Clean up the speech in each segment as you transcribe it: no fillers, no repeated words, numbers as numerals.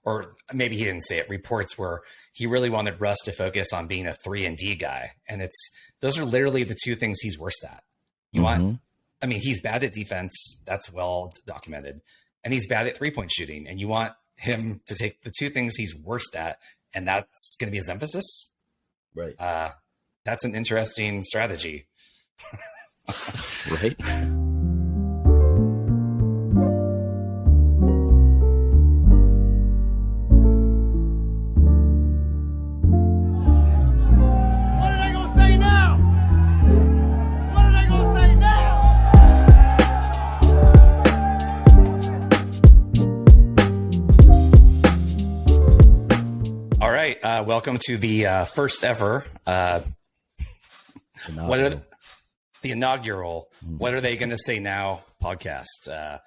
or maybe he didn't say it, reports where he really wanted Russ to focus on being a 3-and-D guy. And those are literally the two things he's worst at. He's bad at defense. That's well documented. And he's bad at 3-point shooting. And you want him to take the two things he's worst at, and that's going to be his emphasis. Right. That's an interesting strategy. Right. Welcome to the first ever, the inaugural, What Are They Going to Say Now podcast. A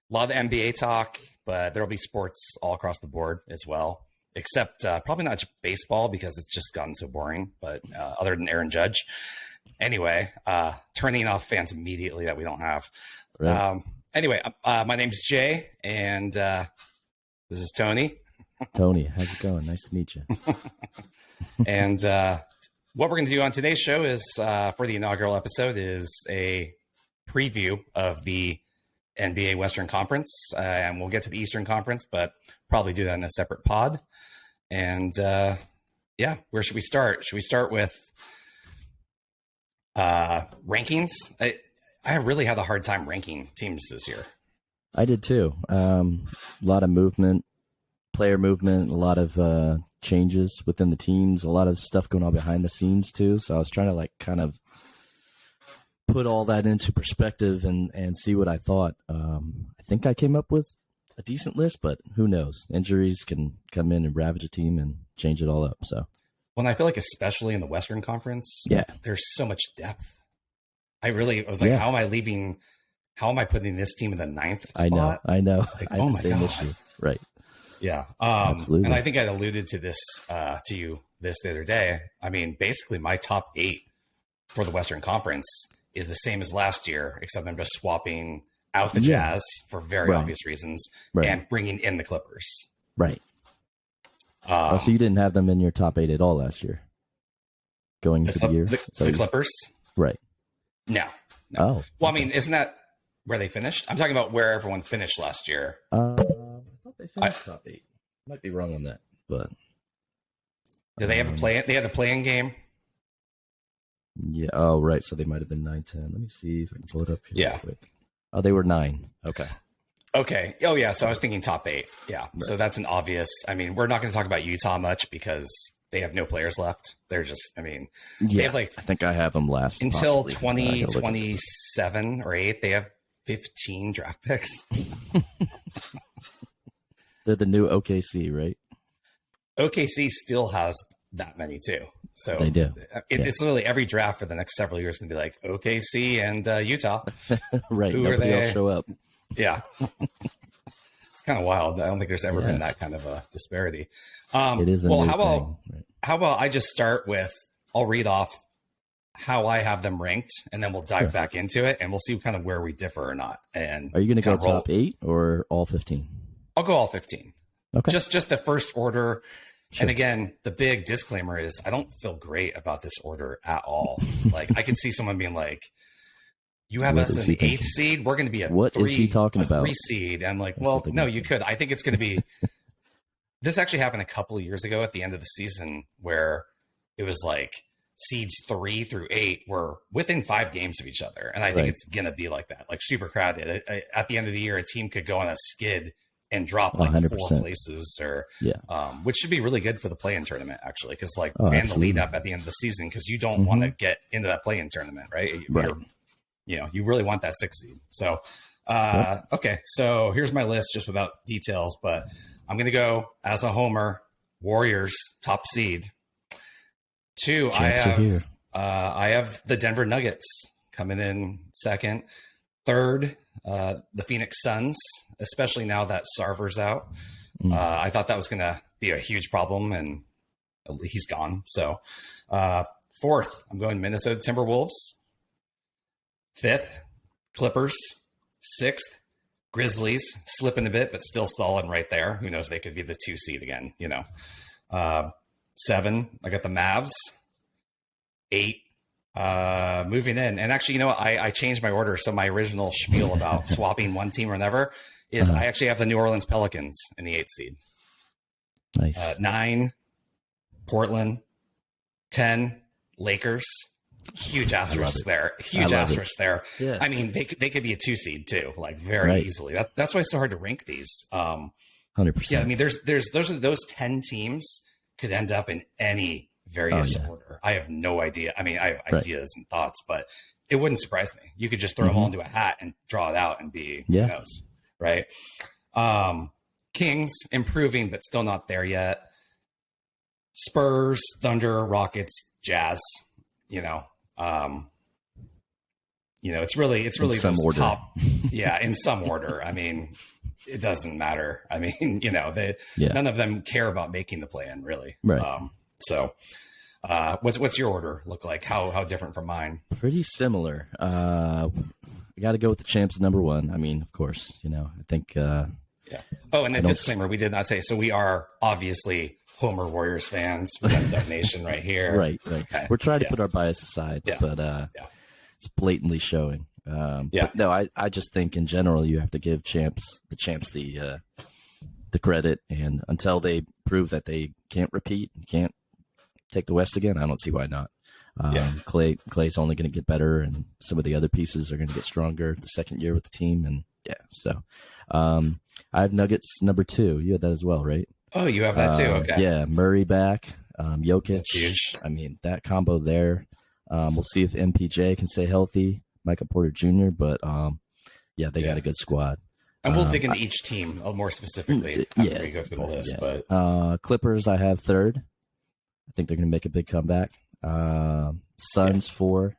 lot of NBA talk, but there'll be sports all across the board as well, except probably not baseball because it's just gotten so boring, but other than Aaron Judge. Anyway, turning off fans immediately that we don't have. Right. My name's Jay, and this is Tony. Tony, how's it going? Nice to meet you. And what we're going to do on today's show is, for the inaugural episode, is a preview of the NBA Western Conference. And we'll get to the Eastern Conference, but probably do that in a separate pod. And where should we start? Should we start with rankings? I really had a hard time ranking teams this year. I did too. A lot of movement. Player movement, a lot of changes within the teams, a lot of stuff going on behind the scenes too. So I was trying to kind of put all that into perspective and see what I thought. I think I came up with a decent list, but who knows? Injuries can come in and ravage a team and change it all up. So, well, I feel like especially in the Western Conference, there's so much depth. I was like, how am I putting this team in the 9th spot? I know. Like, I had the same issue. Right. Yeah. Absolutely. And I think I alluded to this to you the other day. I mean, basically my top 8 for the Western Conference is the same as last year, except I'm just swapping out the Jazz for very obvious reasons and bringing in the Clippers. Right. So you didn't have them in your top 8 at all last year going into the year? The Clippers? Right. No. Oh. Well, I mean, isn't that where they finished? I'm talking about where everyone finished last year. I thought they finished top 8. Might be wrong on that, but do they have a play? They have the play-in game. Yeah. Oh, right. So they might have been 9-10. Let me see if I can pull it up here. Real quick. Oh, they were 9. Okay. Oh, yeah. So I was thinking top 8. Yeah. Right. So that's an obvious. I mean, we're not going to talk about Utah much because they have no players left. They're just. I mean, they have I think I have them last until 2027 or 8. They have 15 draft picks. They're the new OKC, right? OKC still has that many too. So they do. It's literally every draft for the next several years going to be like OKC and Utah. Right. Who Nobody are they? else show up. Yeah. It's kind of wild. I don't think there's ever been that kind of a disparity. It is a new thing. How about I just start with, I'll read off how I have them ranked, and then we'll dive back into it, and we'll see kind of where we differ or not. And are you going to go top 8 or all 15? I'll go all 15. Okay. Just the first order. Sure. And again, the big disclaimer is I don't feel great about this order at all. Like I can see someone being like, you have us in the 8th seed. We're going to be a what 3, is he talking about? 3 seed. I'm like, well, no, you could. I think it's going to be. This actually happened a couple of years ago at the end of the season where it was like seeds 3 through 8 were within 5 games of each other. And I think it's going to be like that, like super crowded. At the end of the year, a team could go on a skid and drop like 100%. 4 places or, which should be really good for the play-in tournament actually. Cause like, and the lead up at the end of the season, cause you don't want to get into that play-in tournament, right? You really want that 6 seed. So, okay. So here's my list just without details, but I'm going to go as a homer, Warriors top seed. 2, I have the Denver Nuggets coming in second. 3rd, the Phoenix Suns, especially now that Sarver's out. I thought that was going to be a huge problem, and he's gone. So 4th, I'm going Minnesota Timberwolves. 5th, Clippers. 6th, Grizzlies slipping a bit, but still solid right there. Who knows? They could be the 2 seed again, 7, I got the Mavs. 8, moving in. And actually, I changed my order. So my original spiel about swapping one team or never is I actually have the New Orleans Pelicans in the 8th seed. Nice. 9, Portland. 10, Lakers. Huge asterisk there. Huge asterisk there. Yeah. I mean, they could be a 2 seed too, like very easily. That's why it's so hard to rank these. 100%. Yeah, I mean, those 10 teams could end up in any various order. I have no idea. I mean, I have ideas and thoughts, but it wouldn't surprise me. You could just throw them all into a hat and draw it out and be who knows, right? Kings improving, but still not there yet. Spurs, Thunder, Rockets, Jazz. It's really some those order. top. Yeah, in some order. I mean, it doesn't matter. I mean, none of them care about making the play-in, really. Right. What's your order look like? How different from mine? Pretty similar. I got to go with the champs number 1. I mean, of course, I think. Yeah. Oh, and a disclaimer: we did not say. So we are obviously Homer Warriors fans. We got Dub Nation right here. Right. Okay. We're trying to put our bias aside, but it's blatantly showing. But no, I just think in general you have to give the champs the credit, and until they prove that they can't repeat, can't take the West again, I don't see why not. Clay's only going to get better, and some of the other pieces are going to get stronger the second year with the team, and so I have Nuggets number 2. You had that as well, right? Oh, you have that too. Okay. Yeah, Murray back, Jokic. That's huge. I mean, that combo there. We'll see if MPJ can stay healthy, Michael Porter Jr., but they got a good squad. And we'll dig into each team a little more specifically after we go through the list. But Clippers, I have 3rd. I think they're going to make a big comeback. Suns 4.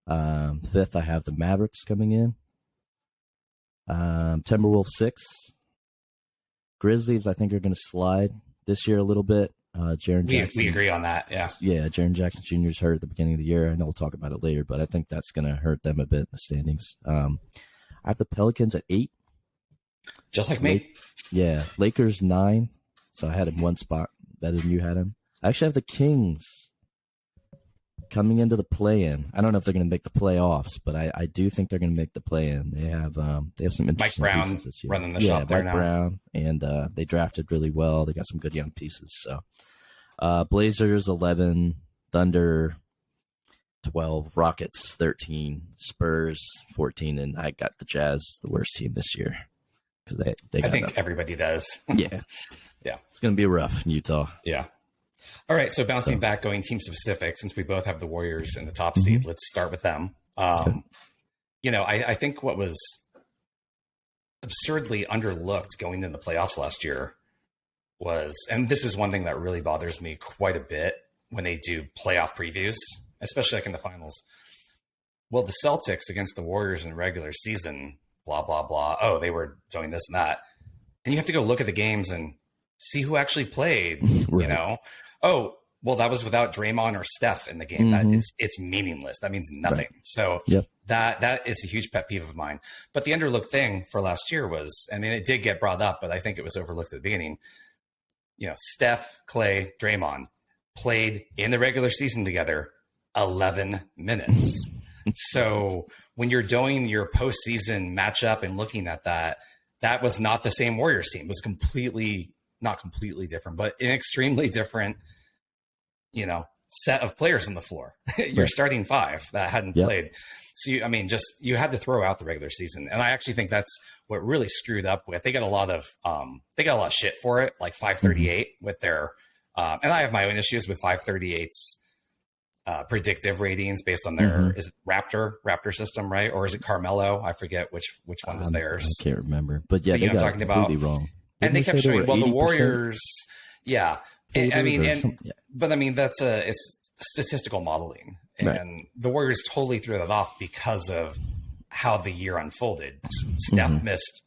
5th, I have the Mavericks coming in. Timberwolves 6. Grizzlies, I think, are going to slide this year a little bit. Jaren Jackson. We agree on that. Yeah. Yeah. Jaren Jackson Jr. is hurt at the beginning of the year. I know we'll talk about it later, but I think that's going to hurt them a bit in the standings. I have the Pelicans at 8. Just like me. Yeah. Lakers 9. So I had him one spot better than you had him. I actually have the Kings coming into the play-in. I don't know if they're going to make the playoffs, but I do think they're going to make the play-in. They have some interesting Mike Brown pieces this year. running the shop there now. Mike Brown, and they drafted really well. They got some good young pieces. So, Blazers 11, Thunder 12, Rockets 13, Spurs 14, and I got the Jazz, the worst team this year, because they. I think everybody does. Yeah, it's going to be rough in Utah. Yeah. All right, so bouncing back, going team specific, since we both have the Warriors in the top seed, let's start with them. I think what was absurdly underlooked going into the playoffs last year was, and this is one thing that really bothers me quite a bit when they do playoff previews, especially like in the finals. Well, the Celtics against the Warriors in the regular season, blah, blah, blah. Oh, they were doing this and that. And you have to go look at the games and see who actually played, Right. Oh, well, that was without Draymond or Steph in the game. It's meaningless. That means nothing. Right. So that is a huge pet peeve of mine. But the underlooked thing for last year was, I mean, it did get brought up, but I think it was overlooked at the beginning. Steph, Clay, Draymond played in the regular season together 11 minutes. So when you're doing your postseason matchup and looking at that was not the same Warriors team. It was not completely different, but an extremely different, set of players on the floor. You're starting 5 that hadn't played. So, you had to throw out the regular season. And I actually think that's what really screwed up with. They got a lot of shit for it, like 538 with their, and I have my own issues with 538's predictive ratings based on their, is it Raptor system, right? Or is it Carmelo? I forget which one is theirs. I can't remember, but they got talking completely about, wrong. And they kept showing, the Warriors, but that's it's statistical modeling, and the Warriors totally threw that off because of how the year unfolded. Steph missed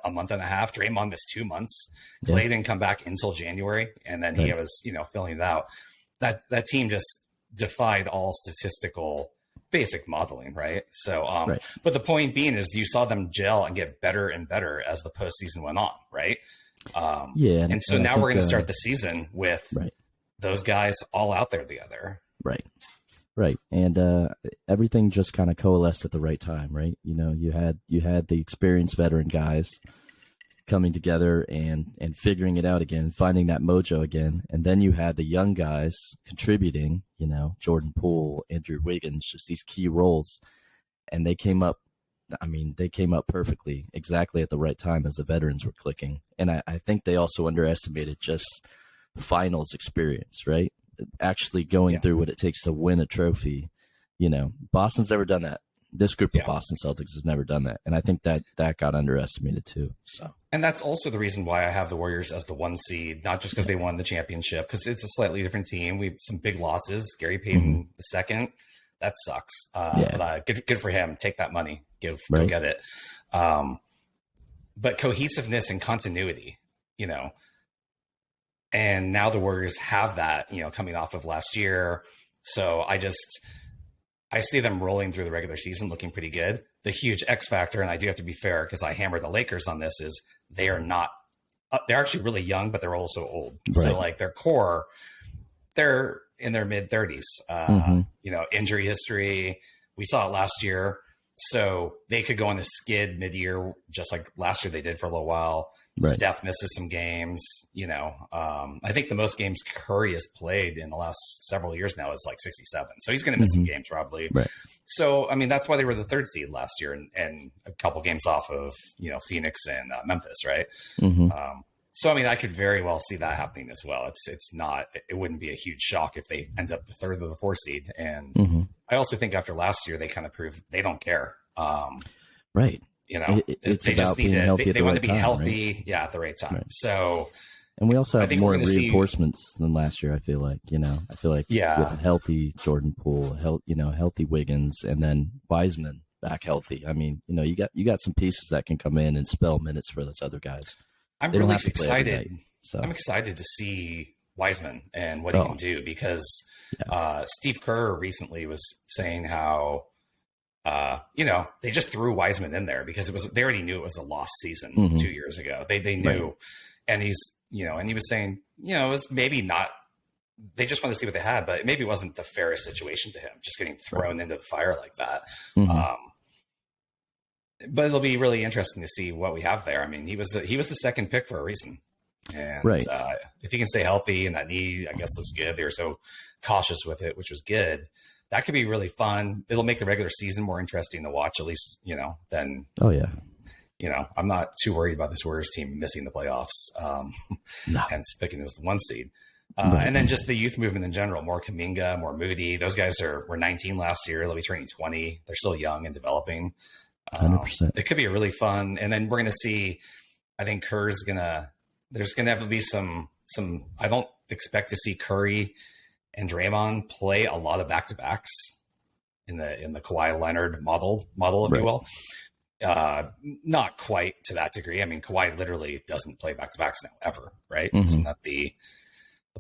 a month and a half. Draymond missed 2 months. Clay didn't come back until January, and then he was filling it out. That team just defied all statistical basic modeling, right? So, Right. but the point being is you saw them gel and get better and better as the postseason went on, right? Yeah, and so now we're going to start the season with right. those guys all out there together. Right. Right. And everything just kind of coalesced at the right time, right? You know, you had the experienced veteran guys coming together and figuring it out again, finding that mojo again. And then you had the young guys contributing, you know, Jordan Poole, Andrew Wiggins, just these key roles. And they came up, I mean, they came up perfectly, exactly at the right time as the veterans were clicking. And I think they also underestimated just finals experience, right? Actually going through what it takes to win a trophy. You know, Boston's never done that. This group of Boston Celtics has never done that. And I think that got underestimated too. So, and that's also the reason why I have the Warriors as the 1 seed, not just because they won the championship, because it's a slightly different team. We have some big losses. Gary Payton the second, that sucks. But good for him. Take that money. Go get it. But cohesiveness and continuity, you know, and now the Warriors have that, you know, coming off of last year. So I see them rolling through the regular season looking pretty good. The huge X factor, and I do have to be fair because I hammered the Lakers on this, is they are not, they're actually really young, but they're also old. Right. So like their core, they're in their mid 30s, you know, injury history. We saw it last year. So they could go on the skid mid-year, just like last year they did for a little while. Right. Steph misses some games, you know. I think the most games Curry has played in the last several years now is like 67. So he's going to miss some games probably. Right. So, I mean, that's why they were the 3rd seed last year and a couple games off of, you know, Phoenix and Memphis, right? So, I mean, I could very well see that happening as well. It wouldn't be a huge shock if they end up the 3rd or the 4th seed. And I also think after last year, they kind of proved they don't care. Right. You know, it's they just need to, they want to be healthy. Right? At the right time. Right. So, and we also have more reinforcements than last year. I feel like, you know, with a healthy Jordan Poole, healthy Wiggins, and then Wiseman back healthy. I mean, you know, you got some pieces that can come in and spell minutes for those other guys. I'm really excited. So I'm excited to see Wiseman and what he can do because Steve Kerr recently was saying how, you know, they just threw Wiseman in there because they already knew it was a lost season 2 years ago. They knew, right. And he's, you know, and he was saying, you know, it was maybe not, they just wanted to see what they had, but maybe it wasn't the fairest situation to him, just getting thrown into the fire like that. But it'll be really interesting to see what we have there. I mean, he was the 2nd pick for a reason. And if he can stay healthy and that knee, I guess, looks good. They were so cautious with it, which was good. That could be really fun. It'll make the regular season more interesting to watch, at least, you know, than, you know, I'm not too worried about this Warriors team missing the playoffs. Hence picking as the 1 seed. And then just the youth movement in general, more Kuminga, more Moody. Those guys were 19 last year. They'll be turning 20. They're still young and developing. 100%. It could be really fun. And then we're going to see, I think there's going to have to be some, I don't expect to see Curry and Draymond play a lot of back-to-backs in the Kawhi Leonard model, if you will. Not quite to that degree. I mean, Kawhi literally doesn't play back-to-backs now ever, right? Isn't that the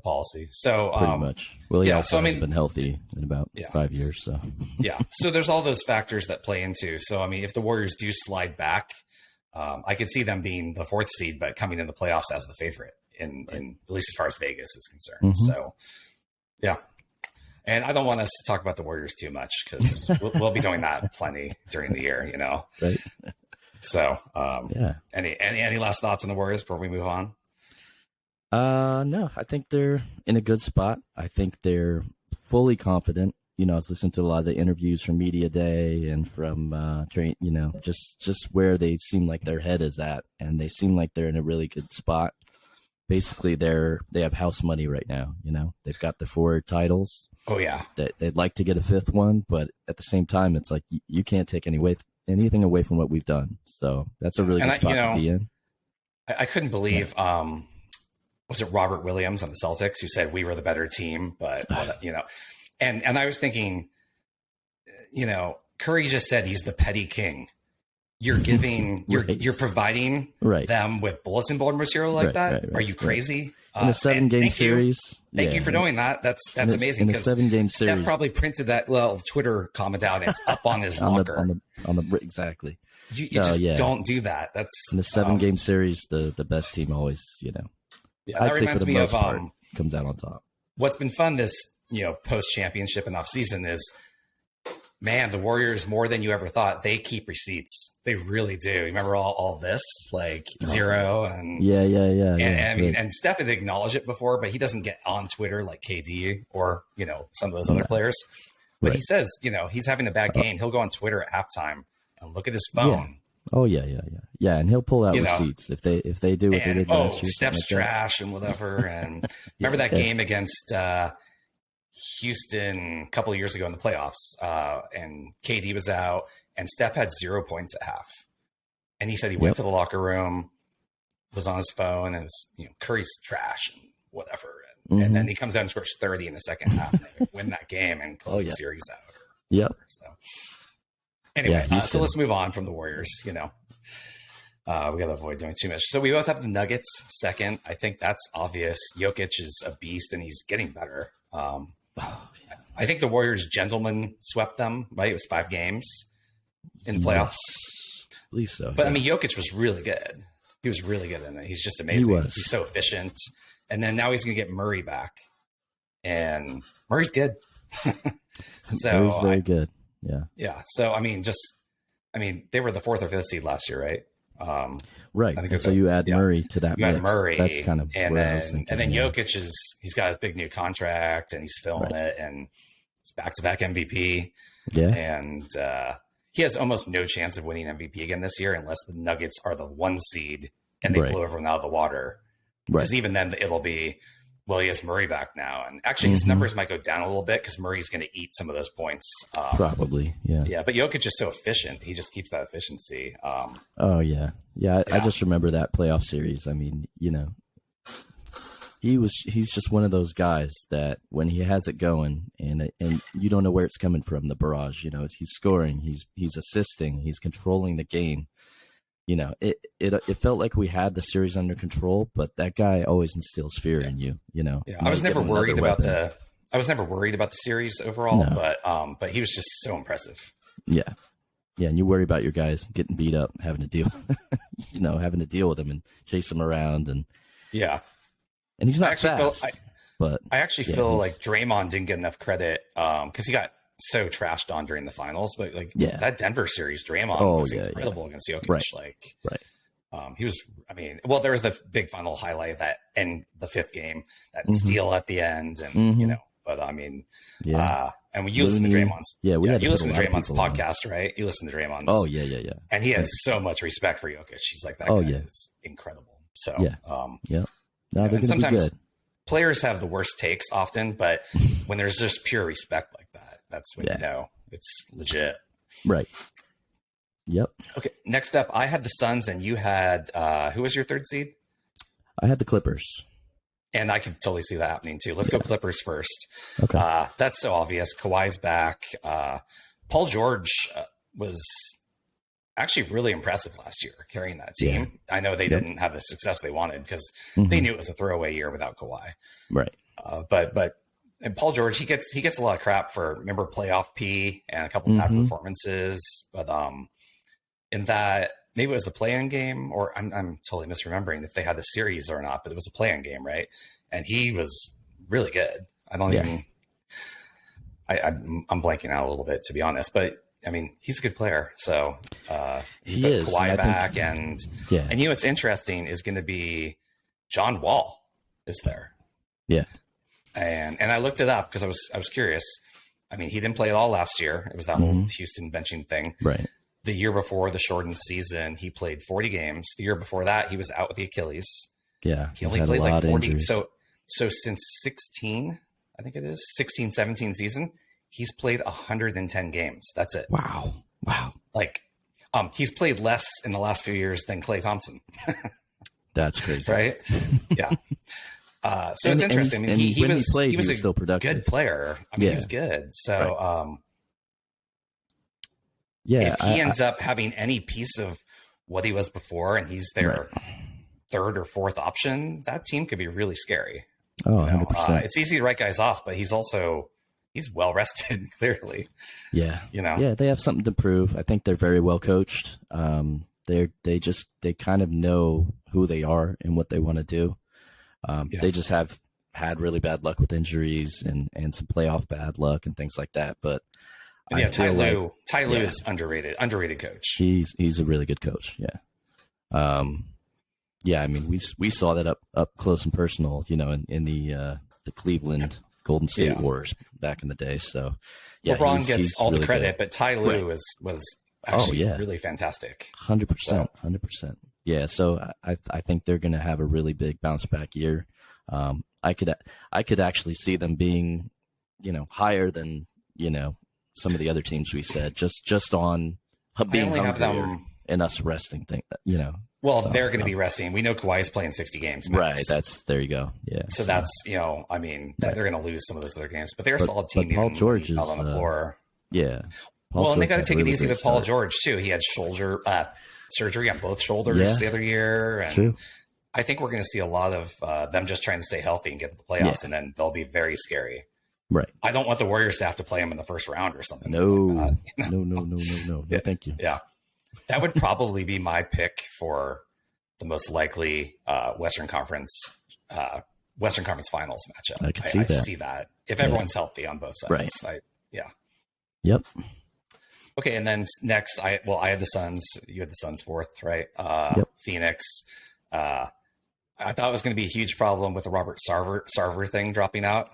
policy? So pretty much. Well, also has been healthy in about 5 years. So so there's all those factors that play into. So I mean, if the Warriors do slide back, I could see them being the 4th seed, but coming in the playoffs as the favorite in at least as far as Vegas is concerned. So and I don't want us to talk about the Warriors too much because we'll be doing that plenty during the year, you know. Right. So any last thoughts on the Warriors before we move on? No, I think they're in a good spot. I think they're fully confident. You know, I was listening to a lot of the interviews from Media Day and from you know, just where they seem like their head is at, and they seem like they're in a really good spot. Basically, they have house money right now. You know, they've got the 4 titles. Oh yeah, they'd like to get a 5th one, but at the same time, it's like you can't take anything away from what we've done. So that's a really good spot to be in. I couldn't believe. Was it Robert Williams on the Celtics who said we were the better team, but you know, and I was thinking, you know, Curry just said he's the petty king. You're giving, you're providing them with bulletin board material like that. Are you crazy? in a 7-game series. Thank you for doing that. That's amazing. In a 7-game series, Steph probably printed that little Twitter comment out and it's up on his locker. on the exactly. You just don't do that. That's in a 7-game series. The best team always, Yeah, that I'd reminds me of comes out on top. What's been fun this post championship and off season is, man, the Warriors, more than you ever thought, they keep receipts. They really do. Remember all this, like Zero and and Steph had acknowledged it before, but he doesn't get on Twitter like KD or some of those other players. But he says, he's having a bad game. He'll go on Twitter at halftime and look at his phone. Oh yeah, and he'll pull out receipts if they do what they did last year. Steph's trash and whatever. And remember that game against Houston a couple of years ago in the playoffs, and KD was out, and Steph had 0 points at half. And he said he went to the locker room, was on his phone, and was, Curry's trash and whatever. And then he comes out and scores 30 in the second half, and they win that game and close the series out. So anyway, so let's move on from the Warriors. We got to avoid doing too much. So we both have the Nuggets second. I think that's obvious. Jokic is a beast, and he's getting better. I think the Warriors gentlemen swept them, right? It was 5 games in the playoffs. I believe so. But I mean, Jokic was really good. He was really good in it. He's just amazing. He's so efficient. And then now he's going to get Murray back. And Murray's good. Murray's very good. Yeah. Yeah. So, they were the 4th or 5th seed last year, right? Right. And so you add Murray to that mix. Murray. That's kind of and where then, I was thinking. And then Jokic he's got his big new contract and he's filling it, and it's back-to-back MVP. Yeah. And he has almost no chance of winning MVP again this year unless the Nuggets are the 1 seed and they blow everyone out of the water. Because even then it'll be, well, he has Murray back now. And actually his numbers might go down a little bit because Murray's going to eat some of those points. Probably, yeah. Yeah, but Jokic is so efficient. He just keeps that efficiency. I just remember that playoff series. I mean, he's just one of those guys that when he has it going and you don't know where it's coming from, the barrage, he's scoring, he's assisting, he's controlling the game. It felt like we had the series under control, but that guy always instills fear in you. Yeah, I was never worried about the series overall, but he was just so impressive. Yeah, and you worry about your guys getting beat up, having to deal, having to deal with him and chase him around, and he's not fast. But I actually feel like Draymond didn't get enough credit because he got so trashed on during the finals, but that Denver series, Draymond was incredible against Jokic. He was, there was the big final highlight of that in the 5th game, that steal at the end. And, and when you listen to Draymond's, you listen to Draymond's podcast, right? You listen to Draymond's. Oh yeah. And he has so much respect for Jokic. He's like, that guy is incredible. So, and sometimes players have the worst takes often, but when there's just pure respect like that, that's when it's legit. Right. Yep. Okay. Next up, I had the Suns and you had, who was your 3rd seed? I had the Clippers. And I could totally see that happening too. Let's go Clippers first. Okay. That's so obvious. Kawhi's back. Paul George was actually really impressive last year carrying that team. I know they didn't have the success they wanted because they knew it was a throwaway year without Kawhi. Right. And Paul George, he gets a lot of crap for, remember, playoff P and a couple of bad performances. But in that, maybe it was the play-in game, or I'm totally misremembering if they had the series or not, but it was a play-in game, right? And he was really good. I'm blanking out a little bit, to be honest, but he's a good player. So he is. Kawhi back, and what's interesting is going to be John Wall is there. Yeah. And I looked it up because I was curious. He didn't play at all last year. It was that whole Houston benching thing. Right. The year before the shortened season, he played 40 games. The year before that, he was out with the Achilles. Yeah. He only played like 40. So since 16, I think it is 16, 17 season, he's played 110 games. That's it. Wow. He's played less in the last few years than Klay Thompson. That's crazy. Right? Yeah. So it's interesting. He was a still productive. Good player. He was good. So, if he ends up having any piece of what he was before, and he's their third or fourth option, that team could be really scary. Oh, 100%. It's easy to write guys off, but he's well rested, clearly. Yeah. Yeah, they have something to prove. I think they're very well coached. They kind of know who they are and what they want to do. They just have had really bad luck with injuries and some playoff bad luck and things like that. But Ty Lue is underrated coach. He's a really good coach. Yeah. Yeah, I mean, we saw that up close and personal, in the Cleveland Golden State Wars back in the day. So, yeah, LeBron gets all really the credit, but Ty Lue was actually really fantastic. 100%, 100%. Yeah, so I think they're going to have a really big bounce back year. I could actually see them being, higher than some of the other teams we said just on being hungrier and us resting Well, they're going to be resting. We know Kawhi's playing 60 games. Max. Right. There you go. Yeah. So that's, they're going to lose some of those other games, but they're a solid team. But Paul George is on the floor. Yeah. And they got to take it easy with Paul George too. He had shoulder surgery on both shoulders the other year. And True. I think we're going to see a lot of them just trying to stay healthy and get to the playoffs, and then they'll be very scary. Right. I don't want the Warriors to have to play them in the first round or something. No, like that. No. Yeah. Thank you. Yeah. That would probably be my pick for the most likely Western Conference Finals matchup. I see that if everyone's healthy on both sides. Right. Yep. Okay, and then next, I had the Suns. You had the Suns fourth, right? Phoenix. I thought it was going to be a huge problem with the Robert Sarver thing dropping out.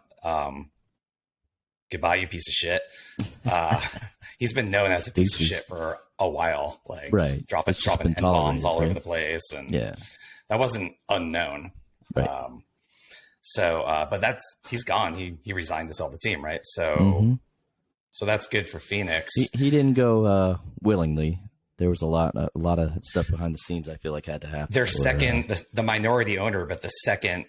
Goodbye, you piece of shit. He's been known as a piece of shit for a while, dropping N-bombs all over the place, and that wasn't unknown. Right. But he's gone. He resigned to sell the team, right? So, so that's good for Phoenix. He didn't go willingly. There was a lot of stuff behind the scenes. I feel like had to happen. Their the minority owner, but the second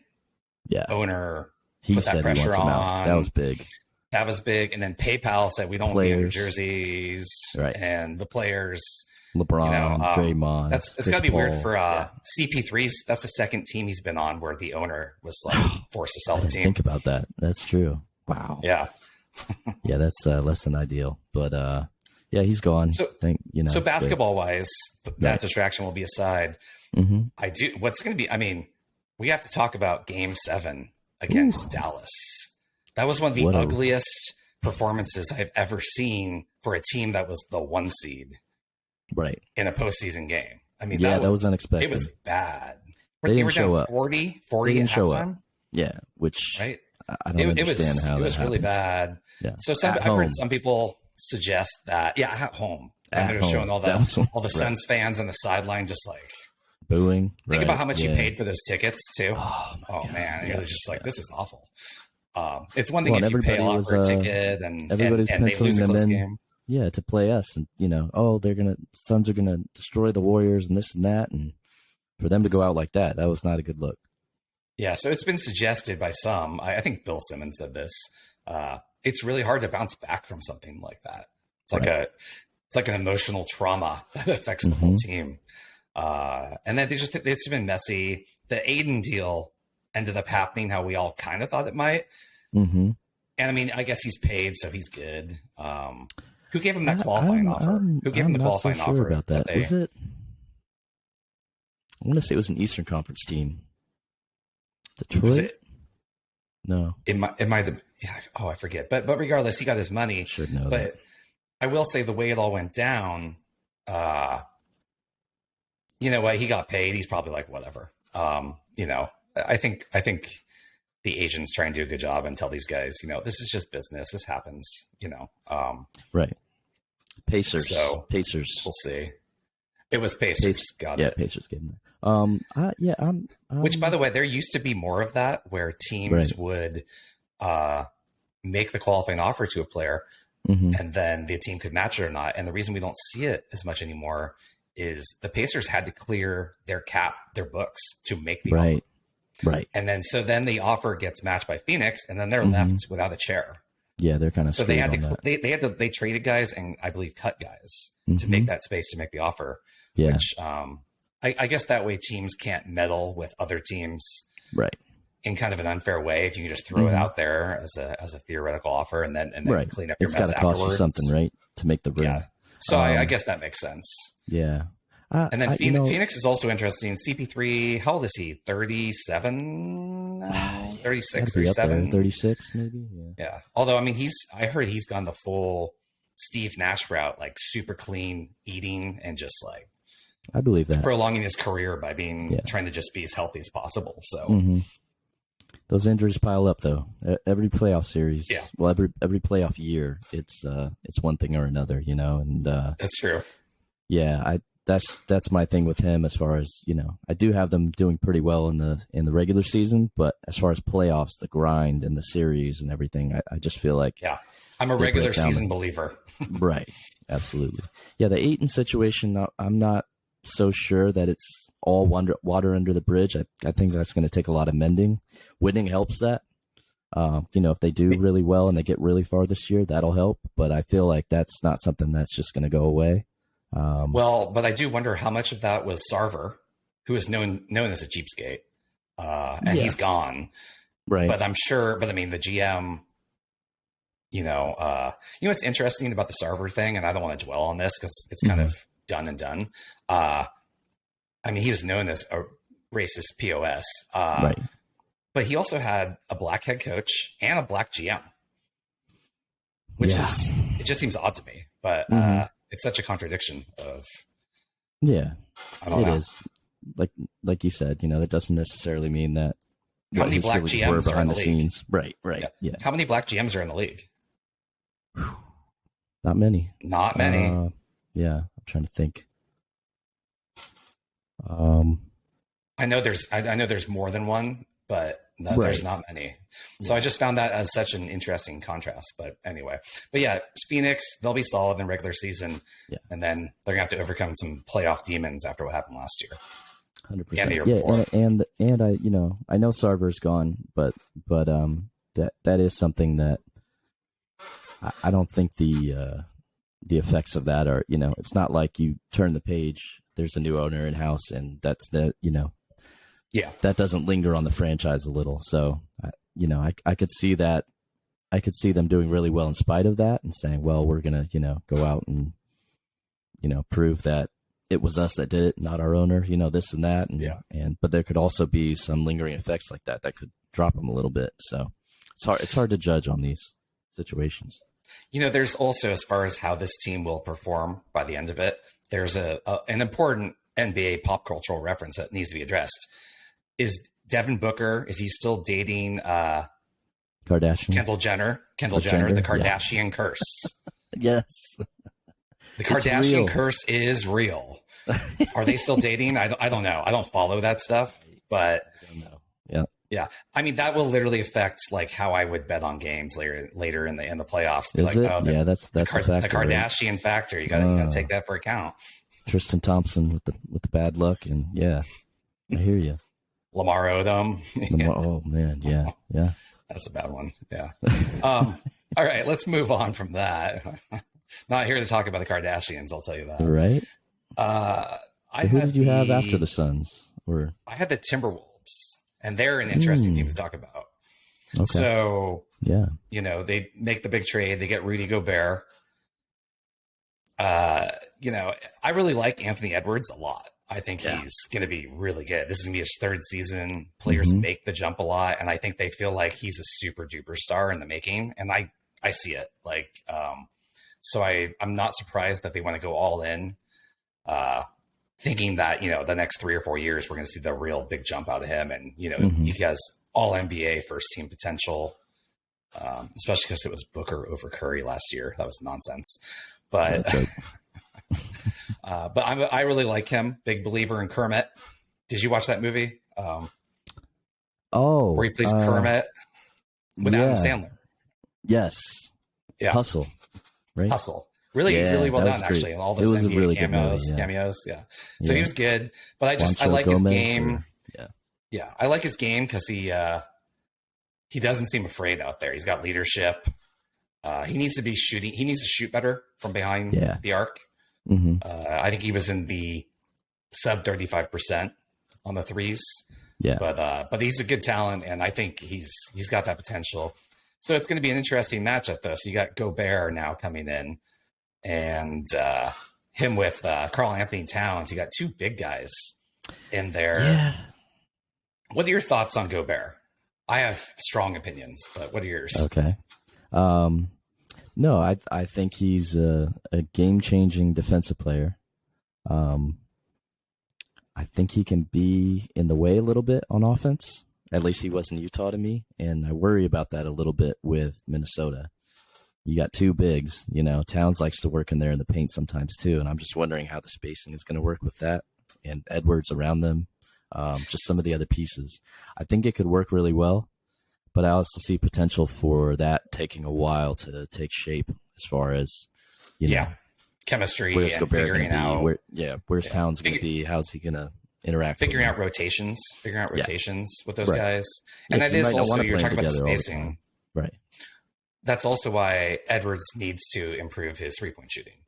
owner put that pressure on. That was big. That was big. And then PayPal said, we don't want any jerseys. Right. And the players, LeBron, Draymond. It's got to be weird for CP3's. That's the second team he's been on where the owner was forced to sell the team. Think about that. That's true. Wow. Yeah. Yeah, that's less than ideal. But he's gone. So basketball wise, that distraction will be aside. Mm-hmm. What's going to be, we have to talk about Game 7 against Dallas. That was one of the ugliest performances I've ever seen for a team that was the 1 seed, right, in a postseason game. That was unexpected. It was bad. They were down up. 40 at halftime. Yeah, which right. I don't understand how it was really bad. Yeah. So I've heard some people suggest that at home. They're showing all the Suns fans on the sideline just like booing. Think about how much you paid for those tickets too. Oh man, it was just like this is awful. It's one thing if you pay a lot for a ticket and everybody's and they lose a close game. Yeah, to play us, and Suns are gonna destroy the Warriors and this and that, and for them to go out like that was not a good look. Yeah, so it's been suggested by some. I think Bill Simmons said this. It's really hard to bounce back from something like that. It's like an emotional trauma that affects the whole team. And then it's been messy. The Aiden deal ended up happening how we all kind of thought it might. Mm-hmm. And I guess he's paid, so he's good. Who gave him that qualifying offer? Who gave him the qualifying offer? About that. Was it? I want to say it was an Eastern Conference team. Detroit? No. It might have. I forget. But regardless, he got his money. Should know but that. I will say the way it all went down, you know what? He got paid. He's probably like, whatever. I think the agents try and do a good job and tell these guys, this is just business. This happens, Right. Pacers. So Pacers. We'll see. It was Pacers. Got it. Pacers gave him that. Which, by the way, there used to be more of that where teams would make the qualifying offer to a player, and then the team could match it or not. And the reason we don't see it as much anymore is the Pacers had to clear their books to make the offer. Right. And then the offer gets matched by Phoenix, and then they're left without a chair. Yeah, they're kind of so they traded guys and I believe cut guys to make that space to make the offer. Yeah. Which I guess that way teams can't meddle with other teams, right, in kind of an unfair way. If you can just throw it out there as a theoretical offer and then right. clean up your it's mess got to cost you something, right, to make the ring. Yeah. So I guess that makes sense. Yeah. And then Phoenix is also interesting. CP3, how old is he? 37? 36, 37? 36 maybe? Yeah. Although, I mean, I heard he's gone the full Steve Nash route, like super clean eating and just like, I believe that, prolonging his career by trying to just be as healthy as possible. So those injuries pile up though. Every playoff series, well, every playoff year, it's one thing or another, you know, and that's true. Yeah. That's my thing with him, as far as, you know, I do have them doing pretty well in the regular season, but as far as playoffs, the grind and the series and everything, I just feel like, I'm a regular season believer. Right. Absolutely. Yeah. The Ayton situation, I'm not so sure that it's all water under the bridge. I think that's going to take a lot of mending. Winning helps that. You know, if they do really well and they get really far this year, that'll help. But I feel like that's not something that's just going to go away. Well, but I do wonder how much of that was Sarver, who is known as a cheapskate, and he's gone. Right. But I'm sure. But I mean, the GM. You know what's interesting about the Sarver thing, and I don't want to dwell on this because it's kind of done and done. I mean, he was known as a racist POS, right. But he also had a black head coach and a black GM, which it just seems odd to me. But it's such a contradiction of. Yeah, I don't know. Is. Like you said, you know, that doesn't necessarily mean that. How many black GMs are in the league? Scenes. Right. Yeah. How many black GMs are in the league? Not many. Not many. Yeah, I'm trying to think. I know there's more than one, but there's not many. So I just found that as such an interesting contrast. But anyway, yeah, Phoenix, they'll be solid in regular season, and then they're gonna have to overcome some playoff demons after what happened last year. 100%. And the year before. And I know Sarver's gone, but that is something that I don't think the effects of that are, you know, it's not like you turn the page, there's a new owner in house, and that's that doesn't linger on the franchise a little. So, I could see that. I could see them doing really well in spite of that and saying, well, we're going to, go out and, prove that it was us that did it, not our owner, this and that. But there could also be some lingering effects like that could drop them a little bit. So it's hard to judge on these situations. There's also, as far as how this team will perform by the end of it, there's an important NBA pop cultural reference that needs to be addressed. Is Devin Booker, is he still dating Kardashian? Kendall Jenner, the Kardashian curse. Yes. The Kardashian curse is real. Are they still dating? I don't know. I don't follow that stuff, but I don't know. Yeah. Yeah. I mean, that will literally affect like how I would bet on games later in the playoffs. Is like, it? Oh, yeah, that's the factor, the Kardashian factor. You gotta take that for account. Tristan Thompson with the bad luck, and I hear you. Lamar Odom. Oh man, yeah. That's a bad one. Yeah. All right, let's move on from that. Not here to talk about the Kardashians, I'll tell you that. Right. So who did you have after the Suns? Or I had the Timberwolves, and they're an interesting team to talk about. Okay. So yeah, they make the big trade. They get Rudy Gobert. I really like Anthony Edwards a lot. I think he's going to be really good. This is going to be his third season. Players make the jump a lot, and I think they feel like he's a super duper star in the making. And I see it. So I'm not surprised that they want to go all in, thinking that the next 3 or 4 years we're going to see the real big jump out of him, and he has all NBA first team potential, especially because it was Booker over Curry last year. That was nonsense, but. But I really like him. Big believer in Kermit. Did you watch that movie? Where he plays Kermit with Adam Sandler. Yes. Yeah. Hustle. Right. Hustle. Really well done, actually. And all those NBA really cameos. Yeah. So he was good. But I like his game. Yeah. I like his game because he doesn't seem afraid out there. He's got leadership. He needs to be shooting. He needs to shoot better from behind the arc. Mm-hmm. I think he was in the sub 35% on the threes. Yeah. But he's a good talent, and I think he's got that potential. So it's going to be an interesting matchup, though. So you got Gobert now coming in, and him with Karl Anthony Towns. You got two big guys in there. Yeah. What are your thoughts on Gobert? I have strong opinions, but what are yours? Okay. No, I think he's a game-changing defensive player. I think he can be in the way a little bit on offense. At least he was in Utah to me, and I worry about that a little bit with Minnesota. You got two bigs, Towns likes to work in there in the paint sometimes too, and I'm just wondering how the spacing is going to work with that, and Edwards around them, just some of the other pieces. I think it could work really well, but I also see potential for that taking a while to take shape as far as, chemistry where's and Gobert figuring out. Where's Towns going to be? How's he going to interact? Figuring out rotations with those guys. And that is also, you're talking about the spacing. Right. That's also why Edwards needs to improve his 3-point shooting,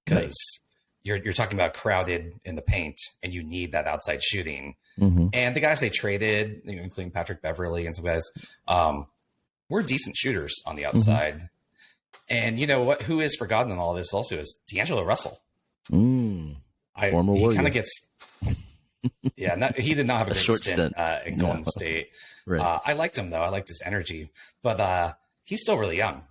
because you're talking about crowded in the paint, and you need that outside shooting. Mm-hmm. And the guys they traded, including Patrick Beverley and some guys, were decent shooters on the outside. Mm-hmm. And you know what? Who is forgotten in all this also is D'Angelo Russell. Former Warrior. He kind of gets. He did not have a great short stint in Golden State. Right. I liked him though. I liked his energy, but he's still really young.